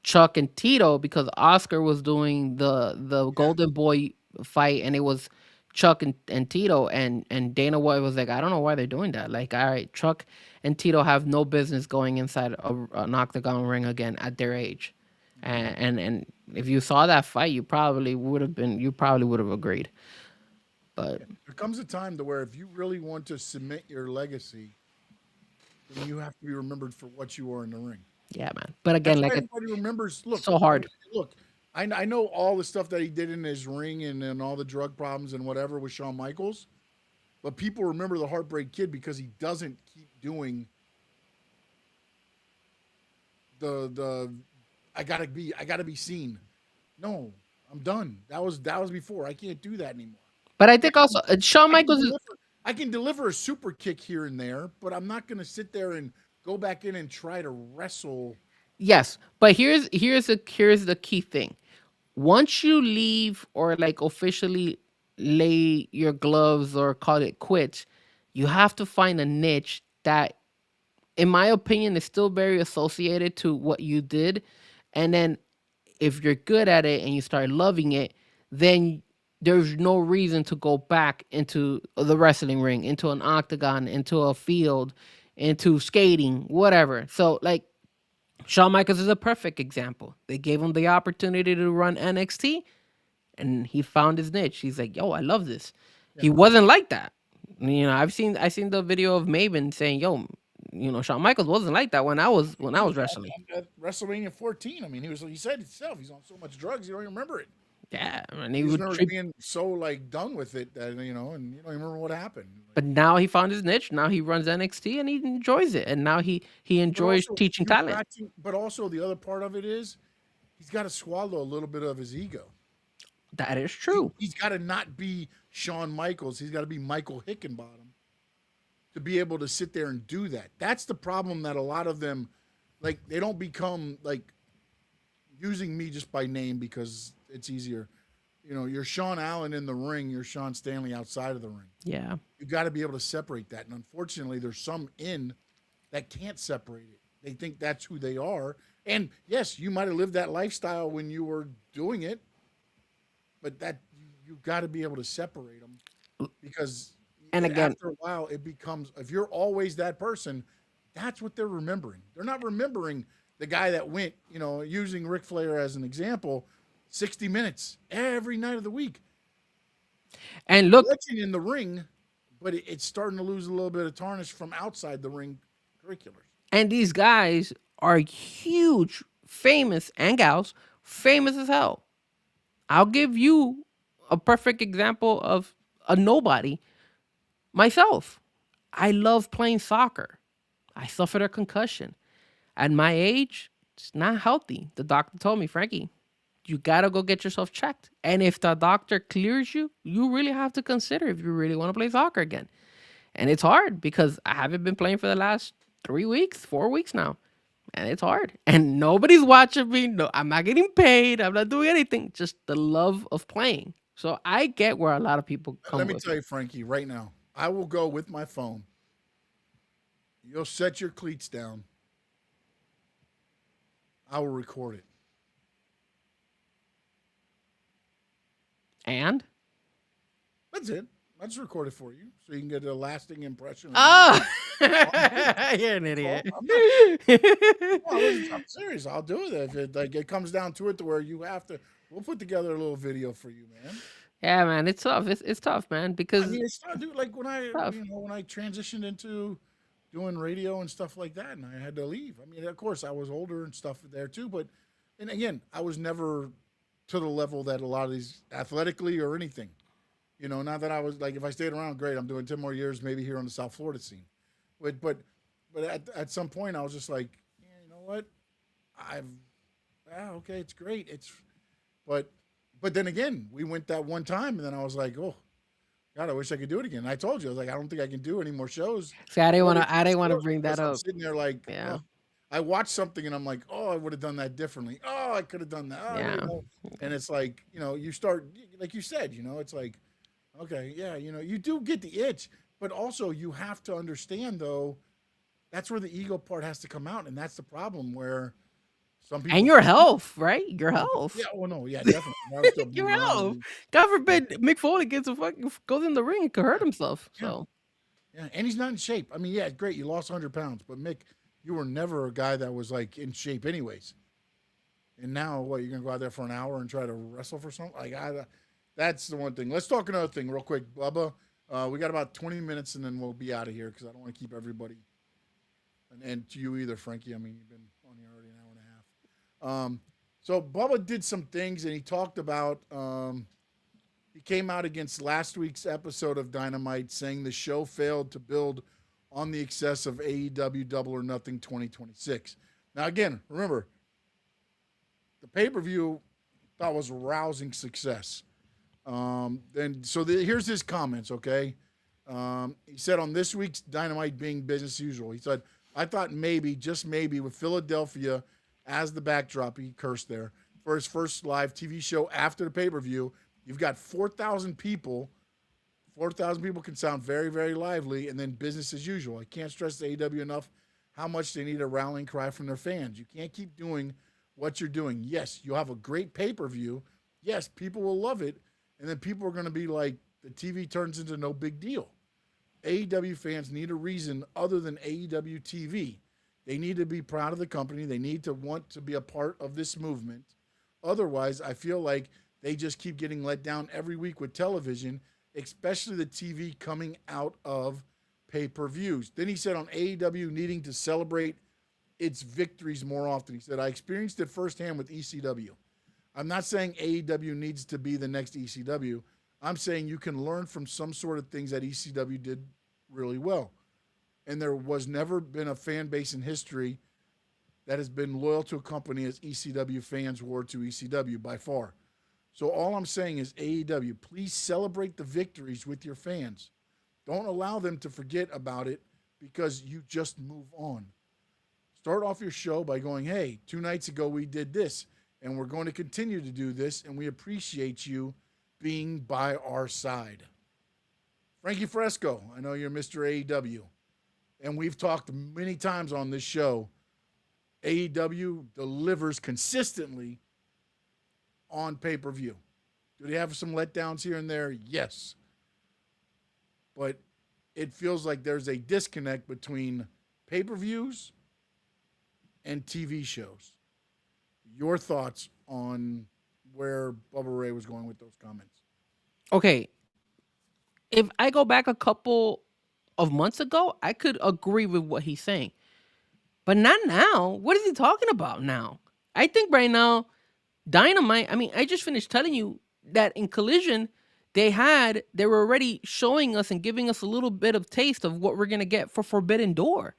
Chuck and Tito because Oscar was doing the Golden Boy fight and it was Chuck and Tito and Dana White was like, I don't know why they're doing that. Like, all right, Chuck and Tito have no business going inside an octagon ring again at their age. And if you saw that fight, you probably would have agreed. But there comes a time to where if you really want to cement your legacy, then you have to be remembered for what you are in the ring. Yeah, man. But That's again, why like it's everybody remembers. Look, so hard. look. I know all the stuff that he did in his ring and all the drug problems and whatever with Shawn Michaels, but people remember the Heartbreak Kid because he doesn't keep doing the I gotta be seen. No, I'm done. That was before. I can't do that anymore. But I Yeah, think also Shawn I can Michaels is deliver I can deliver a super kick here and there, but I'm not gonna sit there and go back in and try to wrestle. yes. But here's the key thing. Once you leave or like officially lay your gloves or call it quits, you have to find a niche that, in my opinion, is still very associated to what you did. And then if you're good at it and you start loving it, then there's no reason to go back into the wrestling ring, into an octagon, into a field, into skating, whatever. So like Shawn Michaels is a perfect example. They gave him the opportunity to run NXT and he found his niche. He's like, "Yo, I love this." He Yeah. wasn't like that. I seen the video of Maven saying, "Yo, Shawn Michaels wasn't like that when I was wrestling." At WrestleMania 14, I mean, he said himself, he's on so much drugs, you don't even remember it. Yeah, and He he just would remembers treat. being so like done with it that and you don't even remember what happened. But now he found his niche. Now he runs NXT and he enjoys it. And now he But enjoys also teaching you talent. watching, but also the other part of it is he's got to swallow a little bit of his ego. That is true. He's got to not be Shawn Michaels. He's got to be Michael Hickenbottom to be able to sit there and do that. That's the problem that a lot of them, like, they don't become like using me just by name because it's easier. You're Sean Allen in the ring. You're Sean Stanley outside of the ring. Yeah. You got to be able to separate that. And unfortunately, there's some in that can't separate it. They think that's who they are. And yes, you might have lived that lifestyle when you were doing it, but that you got to be able to separate them because And again, after a while, it becomes if you're always that person, that's what they're remembering. They're not remembering the guy that went, using Ric Flair as an example, 60 minutes every night of the week. and look, Legend in the ring, but it's starting to lose a little bit of tarnish from outside the ring curriculars. and these guys are huge, famous, and gals, famous as hell. I'll give you a perfect example of a nobody. Myself, I love playing soccer. I suffered a concussion. At my age, it's not healthy. The doctor told me, Frankie, you gotta go get yourself checked. And if the doctor clears you, you really have to consider if you really want to play soccer again. And it's hard because I haven't been playing for the last 3 weeks, 4 weeks now. And it's hard. And nobody's watching me. No, I'm not getting paid. I'm not doing anything. Just the love of playing. So I get where a lot of people come Let me with. tell you, Frankie, right now, I will go with my phone. You'll set your cleats down. I will record it. And That's it. I just record it for you so you can get a lasting impression. oh, you're an idiot. I'm serious. I'll do it if it comes down to it to where you have to. We'll put together a little video for you, man. Yeah, man, it's tough. It's tough, man, I because mean, it's not, dude. Like when tough. when I transitioned into doing radio and stuff like that, and I had to leave. I mean, of course, I was older and stuff there too, but and again, I was never to the level that a lot of these athletically or anything. Not that I was like, if I stayed around, great. I'm doing 10 more years, maybe here on the South Florida scene. But at some point, I was just like, yeah, you know what? Okay, it's great. But then again, we went that one time, and then I was like, oh, God, I wish I could do it again. And I told you, I was like, I don't think I can do any more shows. See, I didn't want to bring that I'm up. sitting there like, Yeah. oh, I watched something and I'm like, oh, I would have done that differently. Oh, I could have done that. Oh, Yeah. And it's like, you start, like you said, it's like, okay, yeah, you do get the itch, but also you have to understand, though, that's where the ego part has to come out. And that's the problem where some people. And your health, right? Your health. Yeah, well, no, yeah, definitely. I was still Your moving around. health. God forbid Mick Foley goes in the ring and could hurt himself. Yeah. So Yeah, and he's not in shape. I mean, yeah, great, you lost 100 pounds, but Mick, you were never a guy that was like in shape, anyways. And now, what, you're gonna go out there for an hour and try to wrestle for something? Like, that's the one thing. Let's talk another thing real quick, Bubba. We got about 20 minutes, and then we'll be out of here because I don't want to keep everybody. And to you either, Frankie. I mean, you've been on here already So Bubba did some things, and he talked about. He came out against last week's episode of Dynamite, saying the show failed to build on the excess of AEW Double or Nothing 2026. Now, again, remember, the pay-per-view thought was a rousing success. Here's his comments, okay? He said on this week's Dynamite being business as usual, he said, I thought maybe, just maybe, with Philadelphia as the backdrop, he cursed there, for his first live TV show after the pay-per-view, you've got 4,000 people. 4,000 people can sound very, very lively, and then business as usual. I can't stress to AEW enough how much they need a rallying cry from their fans. You can't keep doing what you're doing. Yes, you'll have a great pay-per-view. Yes, people will love it, and then people are going to be like, the TV turns into no big deal. AEW fans need a reason other than AEW TV. They need to be proud of the company. They need to want to be a part of this movement. Otherwise, I feel like they just keep getting let down every week with television, especially the TV coming out of pay-per-views. Then he said on AEW needing to celebrate its victories more often. He said, I experienced it firsthand with ECW. I'm not saying AEW needs to be the next ECW. I'm saying you can learn from some sort of things that ECW did really well. And there was never been a fan base in history that has been loyal to a company as ECW fans were to ECW by far. So all I'm saying is AEW, please celebrate the victories with your fans. Don't allow them to forget about it because you just move on. Start off your show by going, hey, 2 nights ago we did this, and we're going to continue to do this, and we appreciate you being by our side. Frankie Fresco, I know you're Mr. AEW, and we've talked many times on this show. AEW delivers consistently on pay-per-view. Do they have some letdowns here and there? Yes. But it feels like there's a disconnect between pay-per-views and TV shows. Your thoughts on where Bubba Ray was going with those comments? Okay. If I go back a couple of months ago, I could agree with what he's saying. But not now. What is he talking about now? I think right now, Dynamite, I mean, I just finished telling you that in Collision, they were already showing us and giving us a little bit of taste of what we're going to get for Forbidden Door.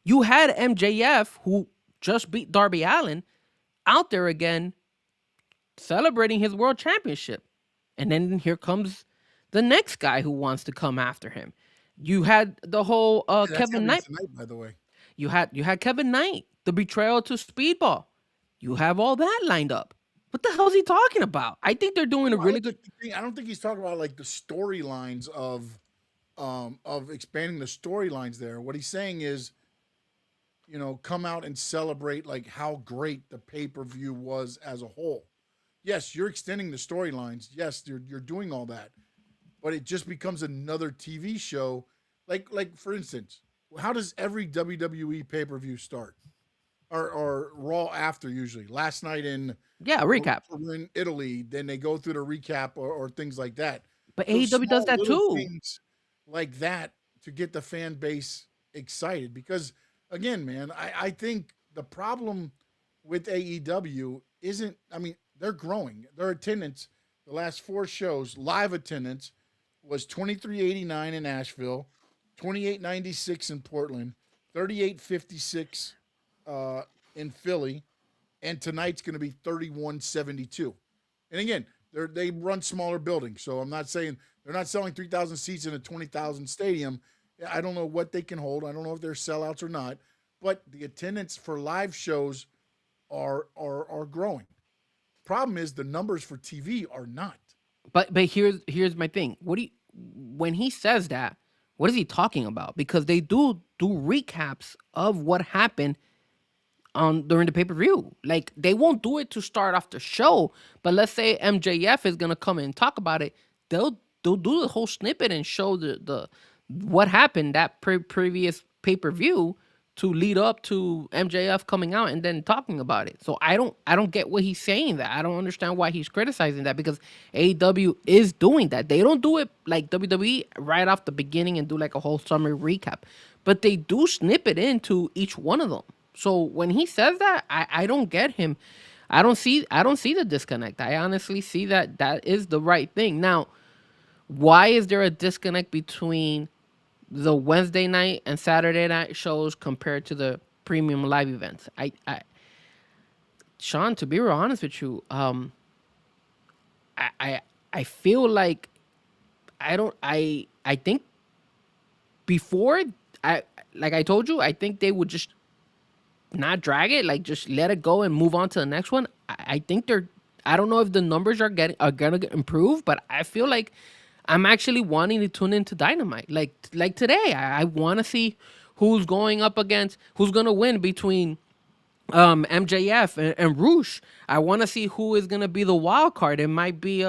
You had MJF, who just beat Darby Allin, out there again, celebrating his world championship. And then here comes the next guy who wants to come after him. You had the whole Kevin Knight. Tonight, by the way. You had Kevin Knight, the betrayal to Speedball. You have all that lined up. What the hell is he talking about? I think they're doing a really good. I don't think he's talking about like the storylines of expanding the storylines there. What he's saying is, you know, come out and celebrate like how great the pay-per-view was as a whole. Yes, you're extending the storylines. Yes, you're doing all that, but it just becomes another TV show. Like for instance, how does every WWE pay-per-view start? Or Raw after usually. Last night recap. We're in Italy, then they go through the recap or things like that. But AEW does that too. Things like that to get the fan base excited. Because again, man, I think the problem with AEW isn't, I mean, they're growing. Their attendance, the last 4 shows, live attendance was 2389 in Nashville, 2896 in Portland, 3856 in Philly, and tonight's going to be 3172. And again, they run smaller buildings, so I'm not saying they're not selling 3,000 seats in a 20,000 stadium. I don't know what they can hold. I don't know if they're sellouts or not, but the attendance for live shows are growing. Problem is the numbers for TV are not. But here's my thing. When he says that, what is he talking about? Because they do recaps of what happened during the pay-per-view. Like, they won't do it to start off the show, but let's say MJF is gonna come in and talk about it, they'll do the whole snippet and show the what happened that previous pay-per-view to lead up to MJF coming out and then talking about it. So I don't get what he's saying that. I don't understand why he's criticizing that, because AEW is doing that. They don't do it like WWE right off the beginning and do like a whole summary recap, but they do snip it into each one of them. So when he says that, I don't get him. I don't see the disconnect. I honestly see that is the right thing. Now, why is there a disconnect between the Wednesday night and Saturday night shows compared to the premium live events? Sean, to be real honest with you, I I, I feel like I think before, I like I told you, I think they would just not drag it, like just let it go and move on to the next one. I think they're. I don't know if the numbers are gonna get improved, but I feel like I'm actually wanting to tune into Dynamite. Like today, I want to see who's going up against, who's gonna win between MJF and Roosh. I want to see who is gonna be the wild card. It might be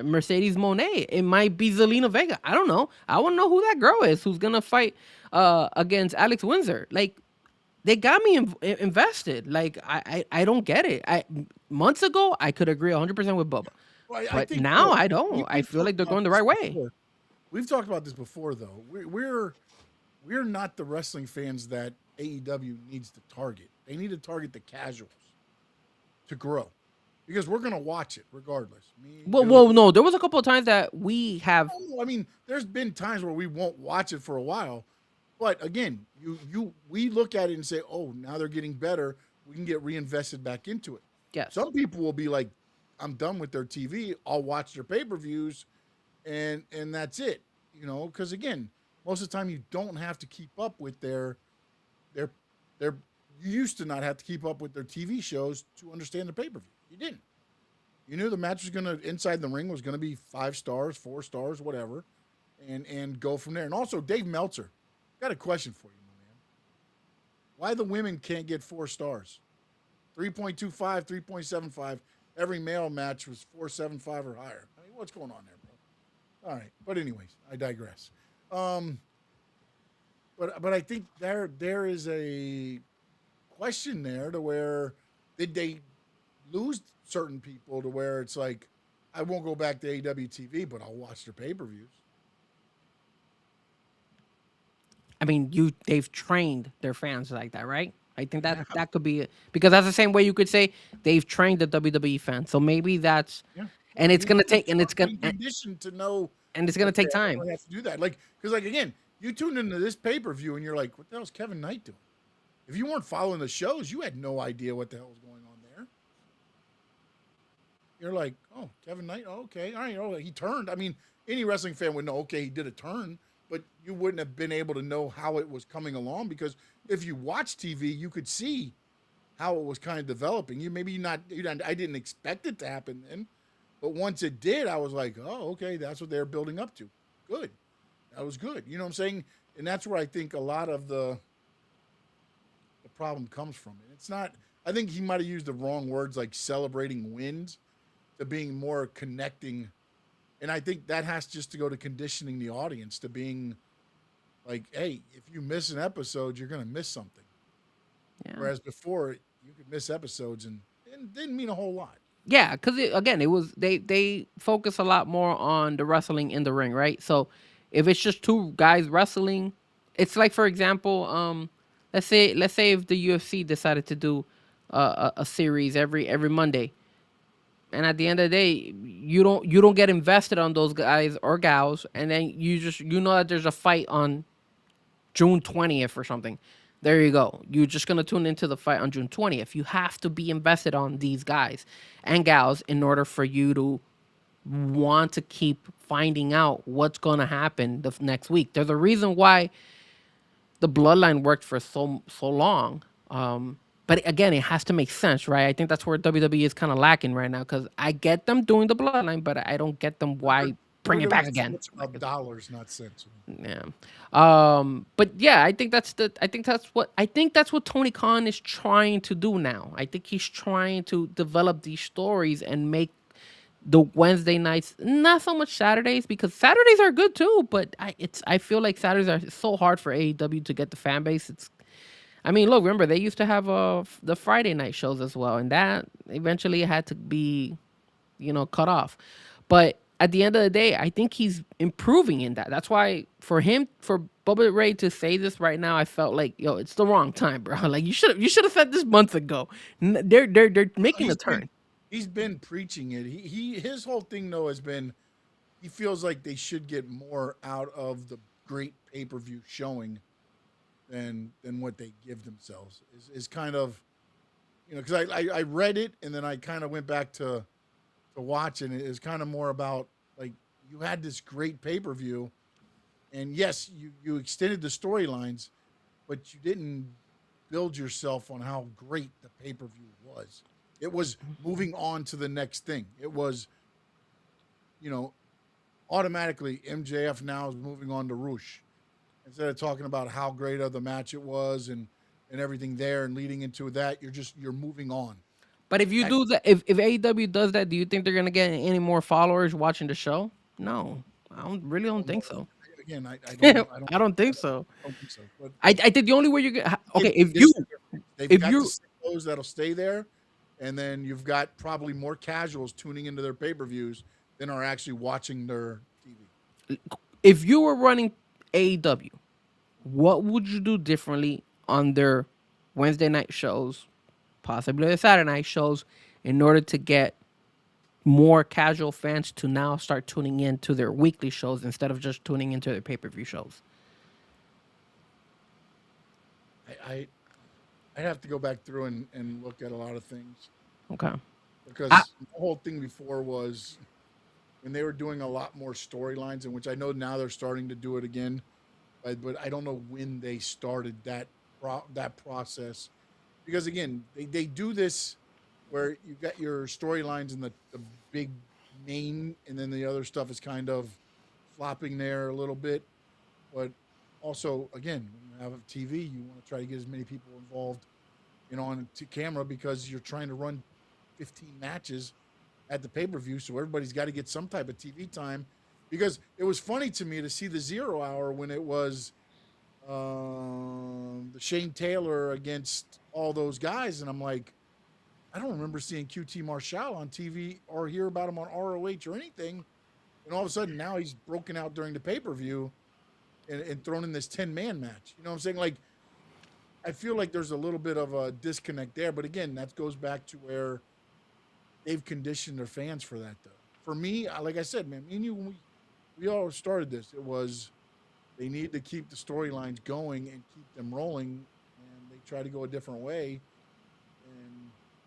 Mercedes Monet. It might be Zelina Vega. I don't know. I want to know who that girl is who's gonna fight against Alex Windsor. Like, they got me invested. Like, I don't get it. Months ago I could agree 100% with Bubba, Well, I but think now look, I don't. I we've feel like talked they're about going the this right way. before. We've talked about this before, though. We're not the wrestling fans that AEW needs to target. They need to target the casuals to grow, because we're gonna watch it regardless. Me, Well, no. There was a couple of times that we have. I mean, there's been times where we won't watch it for a while, but again, we look at it and say, oh, now they're getting better. We can get reinvested back into it. Yes. Some people will be like, I'm done with their TV. I'll watch their pay-per-views, and that's it. Because again, most of the time you don't have to keep up with their you used to not have to keep up with their TV shows to understand the pay-per-view. You didn't. You knew the match was gonna inside the ring was gonna be 5 stars, 4 stars, whatever, and go from there. And also, Dave Meltzer, got a question for you, my man. Why the women can't get 4 stars? 3.25, 3.75. Every male match was 4.75 or higher. I mean, what's going on there, bro? All right, but anyways, I digress. But I think there is a question there to where, did they lose certain people to where it's like, I won't go back to AEW TV, but I'll watch their pay-per-views. I mean, they've trained their fans like that, right? I think that could be it, because that's the same way you could say they've trained the WWE fans. So maybe that's, Yeah. and it's gonna take, and it's gonna, conditioned to know, and it's gonna take time. I have to do that. Like, because like again, you tuned into this pay-per-view and you're like, what the hell's Kevin Knight doing? If you weren't following the shows, you had no idea what the hell was going on there. You're like, oh, Kevin Knight, oh, okay, all right, oh, he turned. I mean, any wrestling fan would know, okay, he did a turn, but you wouldn't have been able to know how it was coming along, because if you watch TV, you could see how it was kind of developing. I didn't expect it to happen then, but once it did, I was like, oh, okay, that's what they're building up to. Good. That was good. You know what I'm saying? And that's where I think a lot of the problem comes from. And it's not, I think he might have used the wrong words, like celebrating wins, to being more connecting. And I think that has just to go to conditioning the audience to being like, hey, if you miss an episode, you're going to miss something. Yeah. Whereas before, you could miss episodes and it didn't mean a whole lot. Yeah, because again, it was they focus a lot more on the wrestling in the ring, right? So if it's just 2 guys wrestling, it's like, for example, let's say if the UFC decided to do a series every Monday, and at the end of the day, you don't get invested on those guys or gals, and then you know that there's a fight on June 20th or something. There you go. You're just gonna tune into the fight on June 20th. You have to be invested on these guys and gals in order for you to want to keep finding out what's gonna happen the next week. There's a reason why the bloodline worked for so long. But again, it has to make sense, right? I think that's where WWE is kind of lacking right now, because I get them doing the bloodline, but I don't get them why bring it back again. It's about dollars, not cents. Yeah. But yeah, I think that's what Tony Khan is trying to do now. I think he's trying to develop these stories and make the Wednesday nights, not so much Saturdays, because Saturdays are good too, but I feel like Saturdays are so hard for AEW to get the fan base. I mean, look, remember they used to have the Friday night shows as well, and that eventually had to be, cut off. But at the end of the day, I think he's improving in that. That's why for Bubba Ray to say this right now, I felt like, yo, it's the wrong time, bro. Like you should have said this months ago. They're making a turn. He's been preaching it. His whole thing though has been he feels like they should get more out of the great pay-per-view showing than what they give themselves. Is kind of, because I read it and then I kind of went back to watch, and it is kind of more about like you had this great pay-per-view, and yes, you extended the storylines, but you didn't build yourself on how great the pay-per-view was. It was moving on to the next thing. It was, automatically MJF now is moving on to Roosh. Instead of talking about how great of the match it was and everything there and leading into that, you're moving on. But if you do that, if AEW does that, do you think they're gonna get any more followers watching the show? No, I don't think so. Again, I don't know. I don't think so. I don't think so. But I think the only way you're gonna they've got the those that'll stay there, and then you've got probably more casuals tuning into their pay-per-views than are actually watching their TV. If you were running AEW, what would you do differently on their Wednesday night shows, possibly the Saturday night shows, in order to get more casual fans to now start tuning in to their weekly shows instead of just tuning into their pay-per-view shows? I'd have to go back through and look at a lot of things. Okay. Because the whole thing before was when they were doing a lot more storylines, in which I know now they're starting to do it again, but I don't know when they started that process. Because again, they do this where you've got your storylines and the big main, and then the other stuff is kind of flopping there a little bit. But also, again, when you have a TV, you want to try to get as many people involved, on camera, because you're trying to run 15 matches at the pay-per-view, so everybody's got to get some type of TV time. Because it was funny to me to see the 0 hour when it was the Shane Taylor against all those guys, and I'm like, I don't remember seeing QT Marshall on TV or hear about him on ROH or anything. And all of a sudden now he's broken out during the pay-per-view and thrown in this 10-man match. You know what I'm saying? Like, I feel like there's a little bit of a disconnect there. But again, that goes back to where they've conditioned their fans for that, though. For me, like I said, man, me and you, when we all started this, it was they need to keep the storylines going and keep them rolling, and they try to go a different way.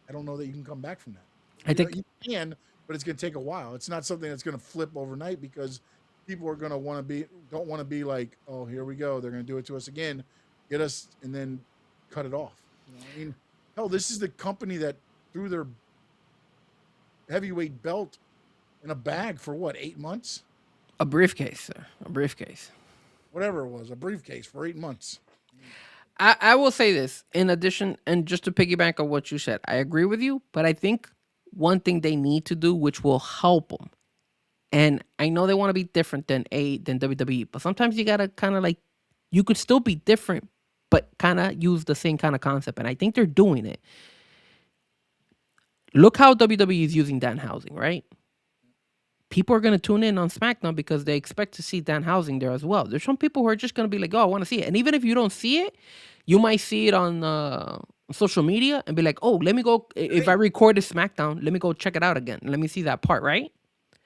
I don't know that you can come back from that. I think you can, but it's going to take a while. It's not something that's going to flip overnight, because people are going to don't want to be like, oh, here we go. They're going to do it to us again, get us, and then cut it off. I mean, hell, this is the company that threw their heavyweight belt in a bag for what, 8 months? A briefcase, sir. A briefcase. Whatever it was, a briefcase for 8 months. I will say this, in addition, and just to piggyback on what you said, I agree with you, but I think one thing they need to do, which will help them, and I know they want to be different than WWE, but sometimes you got to kind of like, you could still be different, but kind of use the same kind of concept, and I think they're doing it. Look how WWE is using Danhausen, right? People are going to tune in on SmackDown because they expect to see Danhausen there as well. There's some people who are just going to be like, oh, I want to see it. And even if you don't see it, you might see it on social media and be like, oh, let me go. If I recorded SmackDown, let me go check it out again. Let me see that part, right?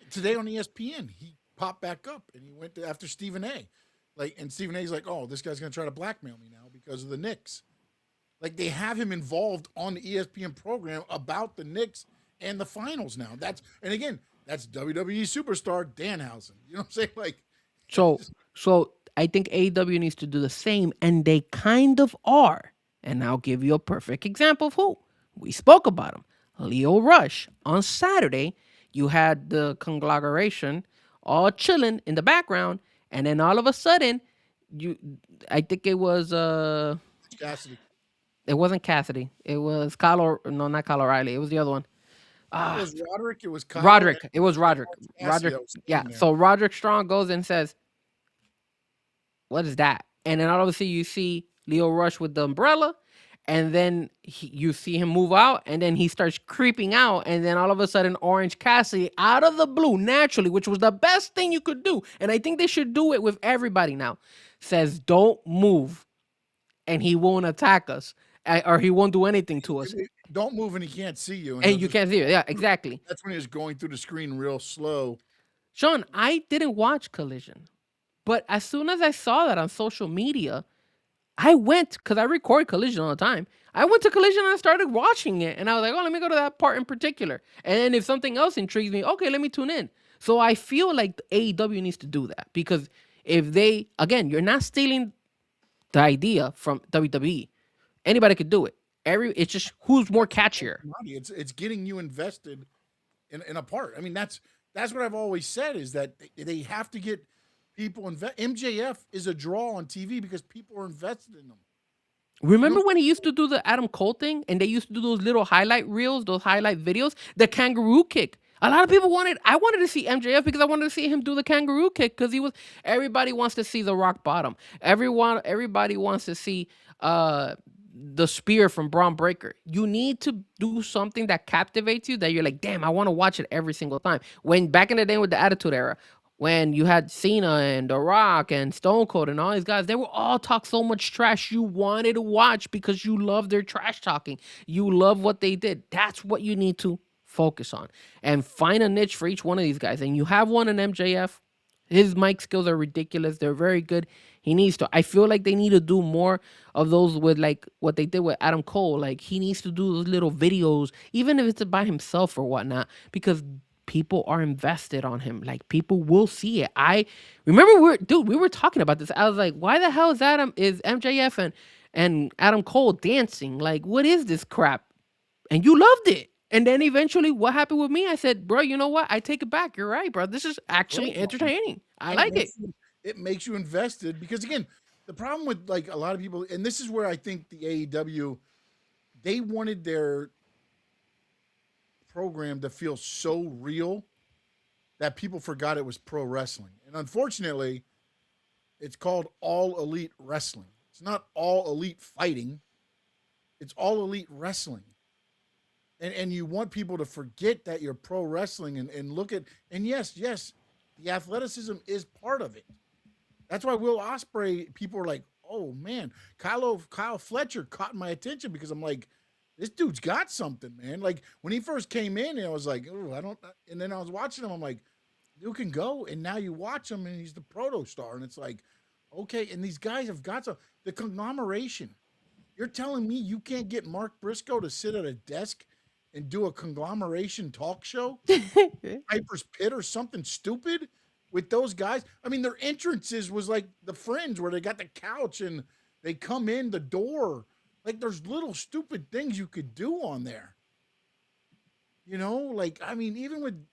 Today on ESPN, he popped back up and he went after Stephen A. And Stephen A's like, oh, this guy's going to try to blackmail me now because of the Knicks. Like, they have him involved on the ESPN program about the Knicks and the finals now. And again, that's WWE superstar Danhausen. You know what I'm saying? Like, so I think AEW needs to do the same, and they kind of are. And I'll give you a perfect example of who. We spoke about him. Leo Rush. On Saturday, you had the conglomeration all chilling in the background, and then all of a sudden, I think it was Cassidy. It wasn't Cassidy. It was not Kyle O'Reilly. It was the other one. It was Roderick. It was Kyle. Roderick. It was Roderick. Roderick. Yeah. So Roderick Strong goes and says, "What is that?" And then all of a sudden you see Leo Rush with the umbrella, and then you see him move out, and then he starts creeping out, and then all of a sudden Orange Cassidy out of the blue naturally, which was the best thing you could do, and I think they should do it with everybody now, says don't move and he won't attack us, or he won't do anything to us, Don't move and he can't see you. and you can't see it. Yeah, exactly. That's when he was going through the screen real slow. Sean, I didn't watch Collision, but as soon as I saw that on social media, I went, because I record Collision all the time. I went to Collision and I started watching it. And I was like, oh, let me go to that part in particular. And then if something else intrigues me, okay, let me tune in. So I feel like AEW needs to do that. Because if they, again, you're not stealing the idea from WWE. Anybody could do it. It's just who's more catchier. It's getting you invested in a part. I mean, that's what I've always said, is that they have to get people MJF is a draw on TV because people are invested in them. Remember when he used to do the Adam Cole thing, and they used to do those little highlight reels, those highlight videos, the kangaroo kick? A lot of people I wanted to see MJF because I wanted to see him do the kangaroo kick, because everybody wants to see the rock bottom. Everybody wants to see the spear from Braun Breaker. You need to do something that captivates you, that you're like, damn, I want to watch it every single time. When back in the day with the Attitude Era, when you had Cena and The Rock and Stone Cold and all these guys, they were all talk so much trash. You wanted to watch because you love their trash talking. You love what they did. That's what you need to focus on, and find a niche for each one of these guys. And you have one in MJF. His mic skills are ridiculous. They're very good. He needs to. I feel like they need to do more of those with like what they did with Adam Cole. Like he needs to do those little videos, even if it's by himself or whatnot, because people are invested on him. Like people will see it. I remember we were talking about this. I was like, why the hell is MJF and Adam Cole dancing? Like, what is this crap? And you loved it. And then eventually what happened with me? I said, bro, you know what? I take it back. You're right, bro. This is actually entertaining. I like it. It makes you invested because, again, the problem with like a lot of people, and this is where I think the AEW, they wanted their program to feel so real that people forgot it was pro wrestling. And unfortunately, it's called All Elite Wrestling. It's not All Elite Fighting. It's All Elite Wrestling. And you want people to forget that you're pro wrestling and look at, and yes, the athleticism is part of it. That's why Will Ospreay, people are like, oh man, Kyle Fletcher caught my attention because I'm like, this dude's got something, man. Like when he first came in, I was like, oh, and then I was watching him, I'm like, dude can go. And now you watch him and he's the proto star. And it's like, okay. And these guys have got the conglomeration. You're telling me you can't get Mark Briscoe to sit at a desk and do a conglomeration talk show, Piper's Pit or something stupid with those guys? I mean, their entrances was like the Fringe where they got the couch and they come in the door. Like there's little stupid things you could do on there. You know, like, I mean, even with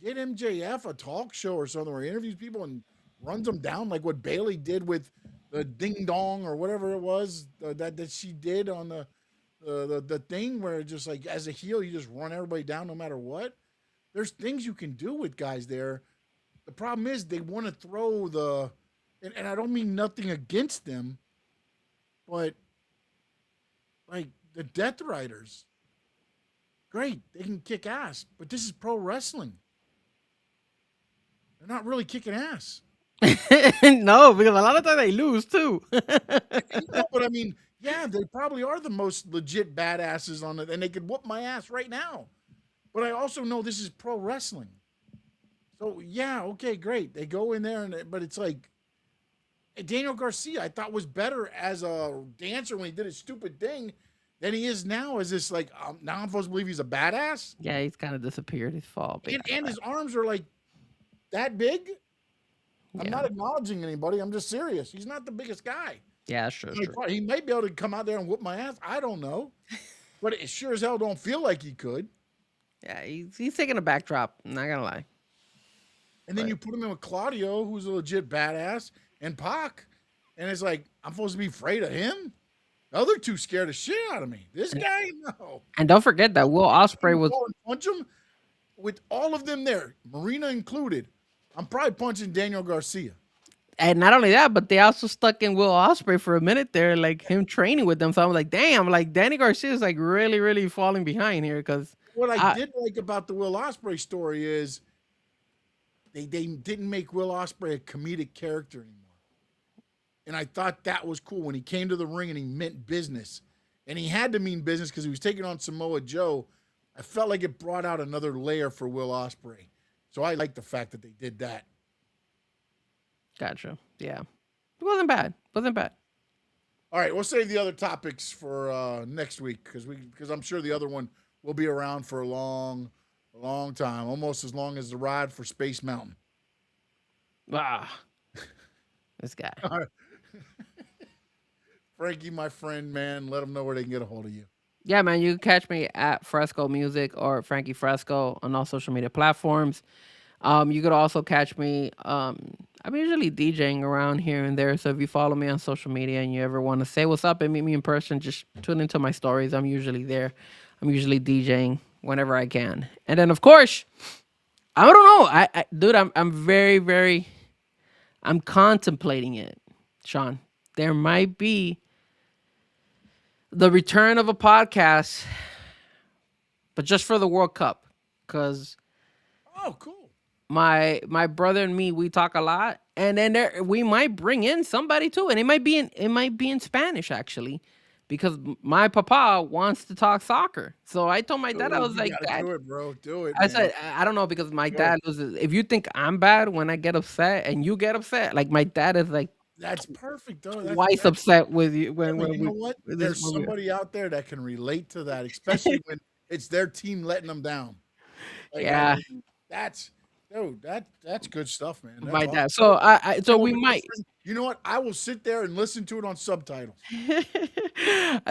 get MJF a talk show or something where he interviews people and runs them down like what Bayley did with the Ding Dong or whatever it was that she did on the thing where just like as a heel you just run everybody down no matter what. There's things you can do with guys there. The problem is they want to throw and I don't mean nothing against them, but like the Death Riders, great, they can kick ass, but this is pro wrestling. They're not really kicking ass. No, because a lot of times they lose too. No, but I mean, yeah, they probably are the most legit badasses on it, and they could whoop my ass right now. But I also know this is pro wrestling. So, yeah, okay, great. They go in there, but it's like Daniel Garcia, I thought was better as a dancer when he did his stupid thing than he is now as this, like, now I'm supposed to believe he's a badass? Yeah, he's kind of disappeared. His fall. And his arms are, like, that big? Yeah. I'm not acknowledging anybody. I'm just serious. He's not the biggest guy. Yeah, sure. He might be able to come out there and whoop my ass. I don't know. But it sure as hell don't feel like he could. Yeah, he's taking a backdrop. I'm not going to lie. And then you put him in with Claudio, who's a legit badass, and Pac. And it's like, I'm supposed to be afraid of him? The other two scared the shit out of me. This guy, no. And don't forget that Will Ospreay was... Punch him with all of them there, Marina included. I'm probably punching Daniel Garcia. And not only that, but they also stuck in Will Ospreay for a minute there, like him training with them. So I'm like, damn, like Danny Garcia is like really, really falling behind here because What I I did like about the Will Ospreay story is they didn't make Will Ospreay a comedic character anymore. And I thought that was cool when he came to the ring and he meant business. And he had to mean business because he was taking on Samoa Joe. I felt like it brought out another layer for Will Ospreay. So I like the fact that they did that. gotcha. Yeah, it wasn't bad. Wasn't bad. All right, we'll save the other topics for next week because I'm sure the other one will be around for a long time, almost as long as the ride for Space Mountain. Ah, this guy. All right. Frankie, my friend, man, let them know where they can get a hold of you. Yeah, man, you can catch me at Fresco Music or Frankie Fresco on all social media platforms. You could also catch me. I'm usually DJing around here and there. So if you follow me on social media and you ever want to say what's up and meet me in person, just tune into my stories. I'm usually there. I'm usually DJing whenever I can. And then of course, I don't know. Dude, I'm very, very I'm contemplating it, Sean. There might be the return of a podcast, but just for the World Cup. Cause Oh, cool. my brother and me, we talk a lot, and then we might bring in somebody too, and it might be in Spanish actually, because my papa wants to talk soccer. So I told my dad, I was You like, gotta Dad, do it, bro. Do it. I Man. said, I don't know, because my Do dad was. If you think I'm bad when I get upset and you get upset, like my dad is like That's perfect, though. twice upset with you Yeah, when but when you we. know what? when There's when we- somebody out there that can relate to that, especially when it's their team letting them down. Like, Yeah, that's dude. That's good stuff, man. That's my awesome. dad. So so Come we over to might. listen. You know what? I will sit there and listen to it on subtitles.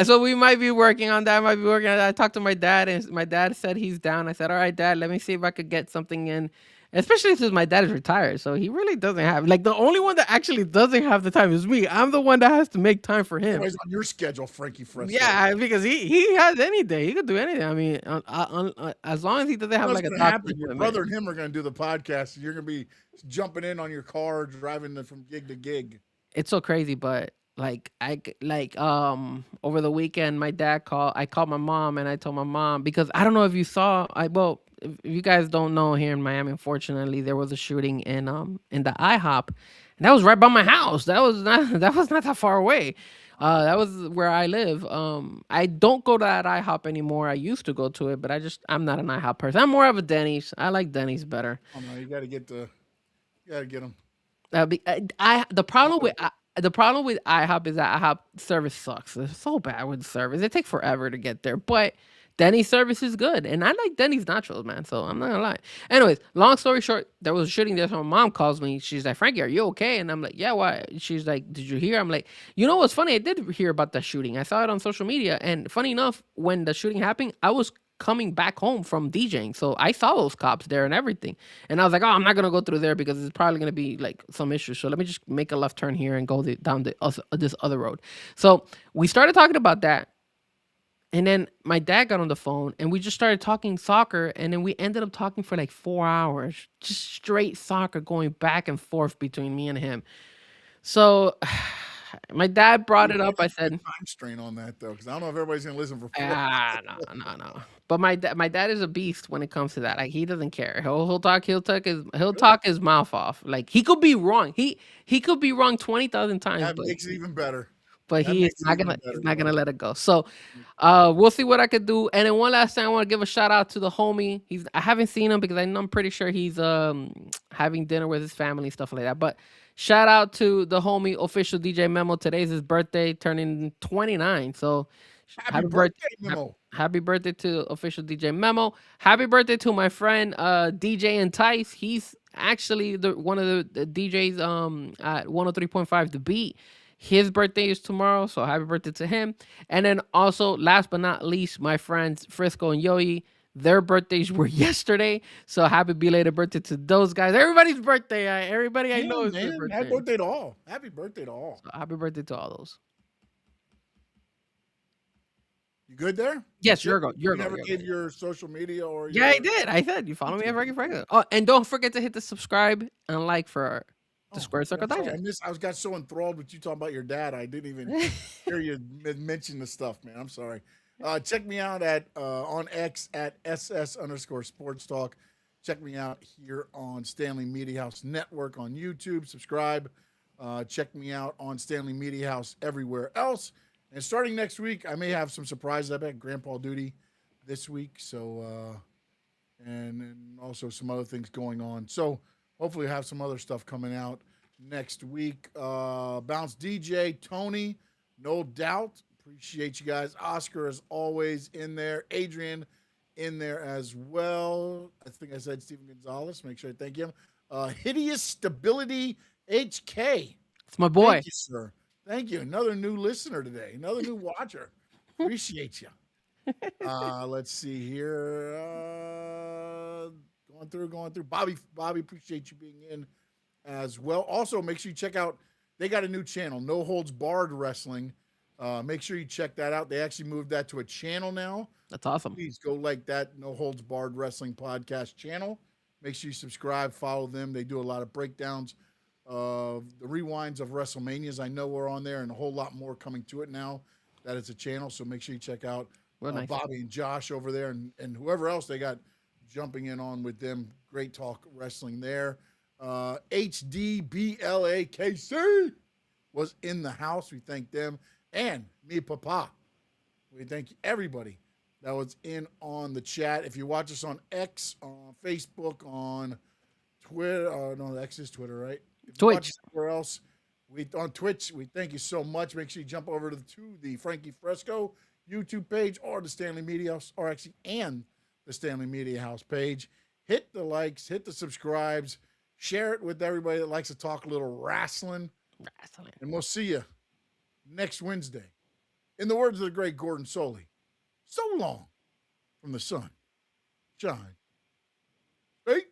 So we might be working on that. Might be working on that. I talked to my dad, and my dad said he's down. I said, "All right, Dad, let me see if I could get something in." Especially since my dad is retired, so he really doesn't have like the only one that actually doesn't have the time is me. I'm the one that has to make time for him. Everybody's on your schedule, Frankie Fresco. Yeah, because he has any day. He could do anything. I mean, as long as he doesn't have What's like a going to doctor's happen? Your appointment. brother and him are going to do the podcast. And you're going to be jumping in on your car, driving from gig to gig. It's so crazy, but like over the weekend my dad called. I called my mom and I told my mom, because I don't know if you saw. If you guys don't know, here in Miami, unfortunately, there was a shooting in the IHOP, and that was right by my house. That was not that far away. That was where I live. I don't go to that IHOP anymore. I used to go to it, but I'm not an IHOP person. I'm more of a Denny's. I like Denny's better. Oh no, you got to get them. The problem with IHOP is that IHOP service sucks. It's so bad with service. It takes forever to get there, but Denny's service is good, and I like Denny's nachos, man. So I'm not gonna lie. Anyways, long story short, there was a shooting there. So my mom calls me. She's like, "Frankie, are you okay?" And I'm like, "Yeah, why?" She's like, "Did you hear?" I'm like, "You know what's funny? I did hear about that shooting. I saw it on social media, and funny enough, when the shooting happened, I was coming back home from DJing, so I saw those cops there and everything. And I was like, oh, I'm not gonna go through there because it's probably gonna be like some issues. So let me just make a left turn here and go down this other road. So we started talking about that. And then my dad got on the phone and we just started talking soccer. And then we ended up talking for like 4 hours, just straight soccer going back and forth between me and him. So my dad brought it up. I said, time strain on that though, because I don't know if everybody's gonna listen for 4 no. But my dad is a beast when it comes to that. Like he doesn't care. He'll talk his mouth off. Like he could be wrong. He could be wrong 20,000 times. That makes it even better. But That he's makes it not even gonna better, he's not bro. gonna let it go. So we'll see what I could do. And then one last time I want to give a shout out to the homie. I haven't seen him because I'm pretty sure he's having dinner with his family, stuff like that. But shout out to the homie Official DJ Memo. Today's his birthday, turning 29. So Happy birthday, Memo. happy birthday to Official DJ Memo. Happy birthday to my friend DJ Entice. He's actually one of the DJs at 103.5 The Beat. His birthday is tomorrow, so happy birthday to him. And then also, last but not least, my friends Frisco and Yoyi, their birthdays were yesterday. So happy belated birthday to those guys. Everybody's birthday. Everybody I know is their Man, birthday. happy birthday to all. Happy birthday to all. So happy birthday to all those. You good there? Yes, you're good. You never gave your social media or Yeah, I did. I said you follow me at Frankie Franco. Oh, and don't forget to hit the subscribe and like for The Square Circle I'm sorry. Digest. I got so enthralled with you talking about your dad. I didn't even hear you mention the stuff, man. I'm sorry. Check me out at on X at SS_sports talk. Check me out here on Stanley Media House Network on YouTube. Subscribe. Check me out on Stanley Media House everywhere else. And starting next week, I may have some surprises. I bet Grandpa duty this week. So, and also some other things going on. So hopefully have some other stuff coming out next week. Bounce DJ, Tony, no doubt. Appreciate you guys. Oscar, as always, in there. Adrian, in there as well. I think I said Steven Gonzalez. Make sure I thank him. Hideous Stability HK. It's my boy. Thank you, sir. Thank you. Another new listener today. Another new watcher. Appreciate you. Let's see here. Going through. Bobby, appreciate you being in as well. Also, make sure you check out, they got a new channel, No Holds Barred Wrestling. Make sure you check that out. They actually moved that to a channel now. That's awesome. Please go like that No Holds Barred Wrestling podcast channel. Make sure you subscribe, follow them. They do a lot of breakdowns of the rewinds of WrestleManias. I know we're on there, and a whole lot more coming to it now that it's a channel. So make sure you check out Nice. Bobby and Josh over there, and whoever else they got jumping in on with them. Great talk wrestling there. HDBLAKC was in the house. We thank them. And me, Papa. We thank everybody that was in on the chat. If you watch us on X, on Facebook, on Twitter, no, X is Twitter, right? If you Twitch. watch somewhere else, on Twitch, we thank you so much. Make sure you jump over to the Frankie Fresco YouTube page or the Stanley Media House, or actually, and the Stanley Media House page. Hit the likes, hit the subscribes, share it with everybody that likes to talk a little wrestling. And we'll see you next Wednesday. In the words of the great Gordon Soley, so long from the sun. Shine. Hey.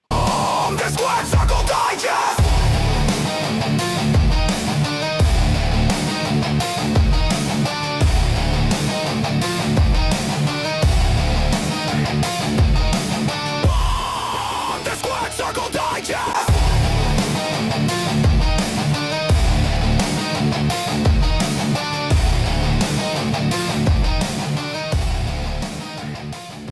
The Square Circle Digest!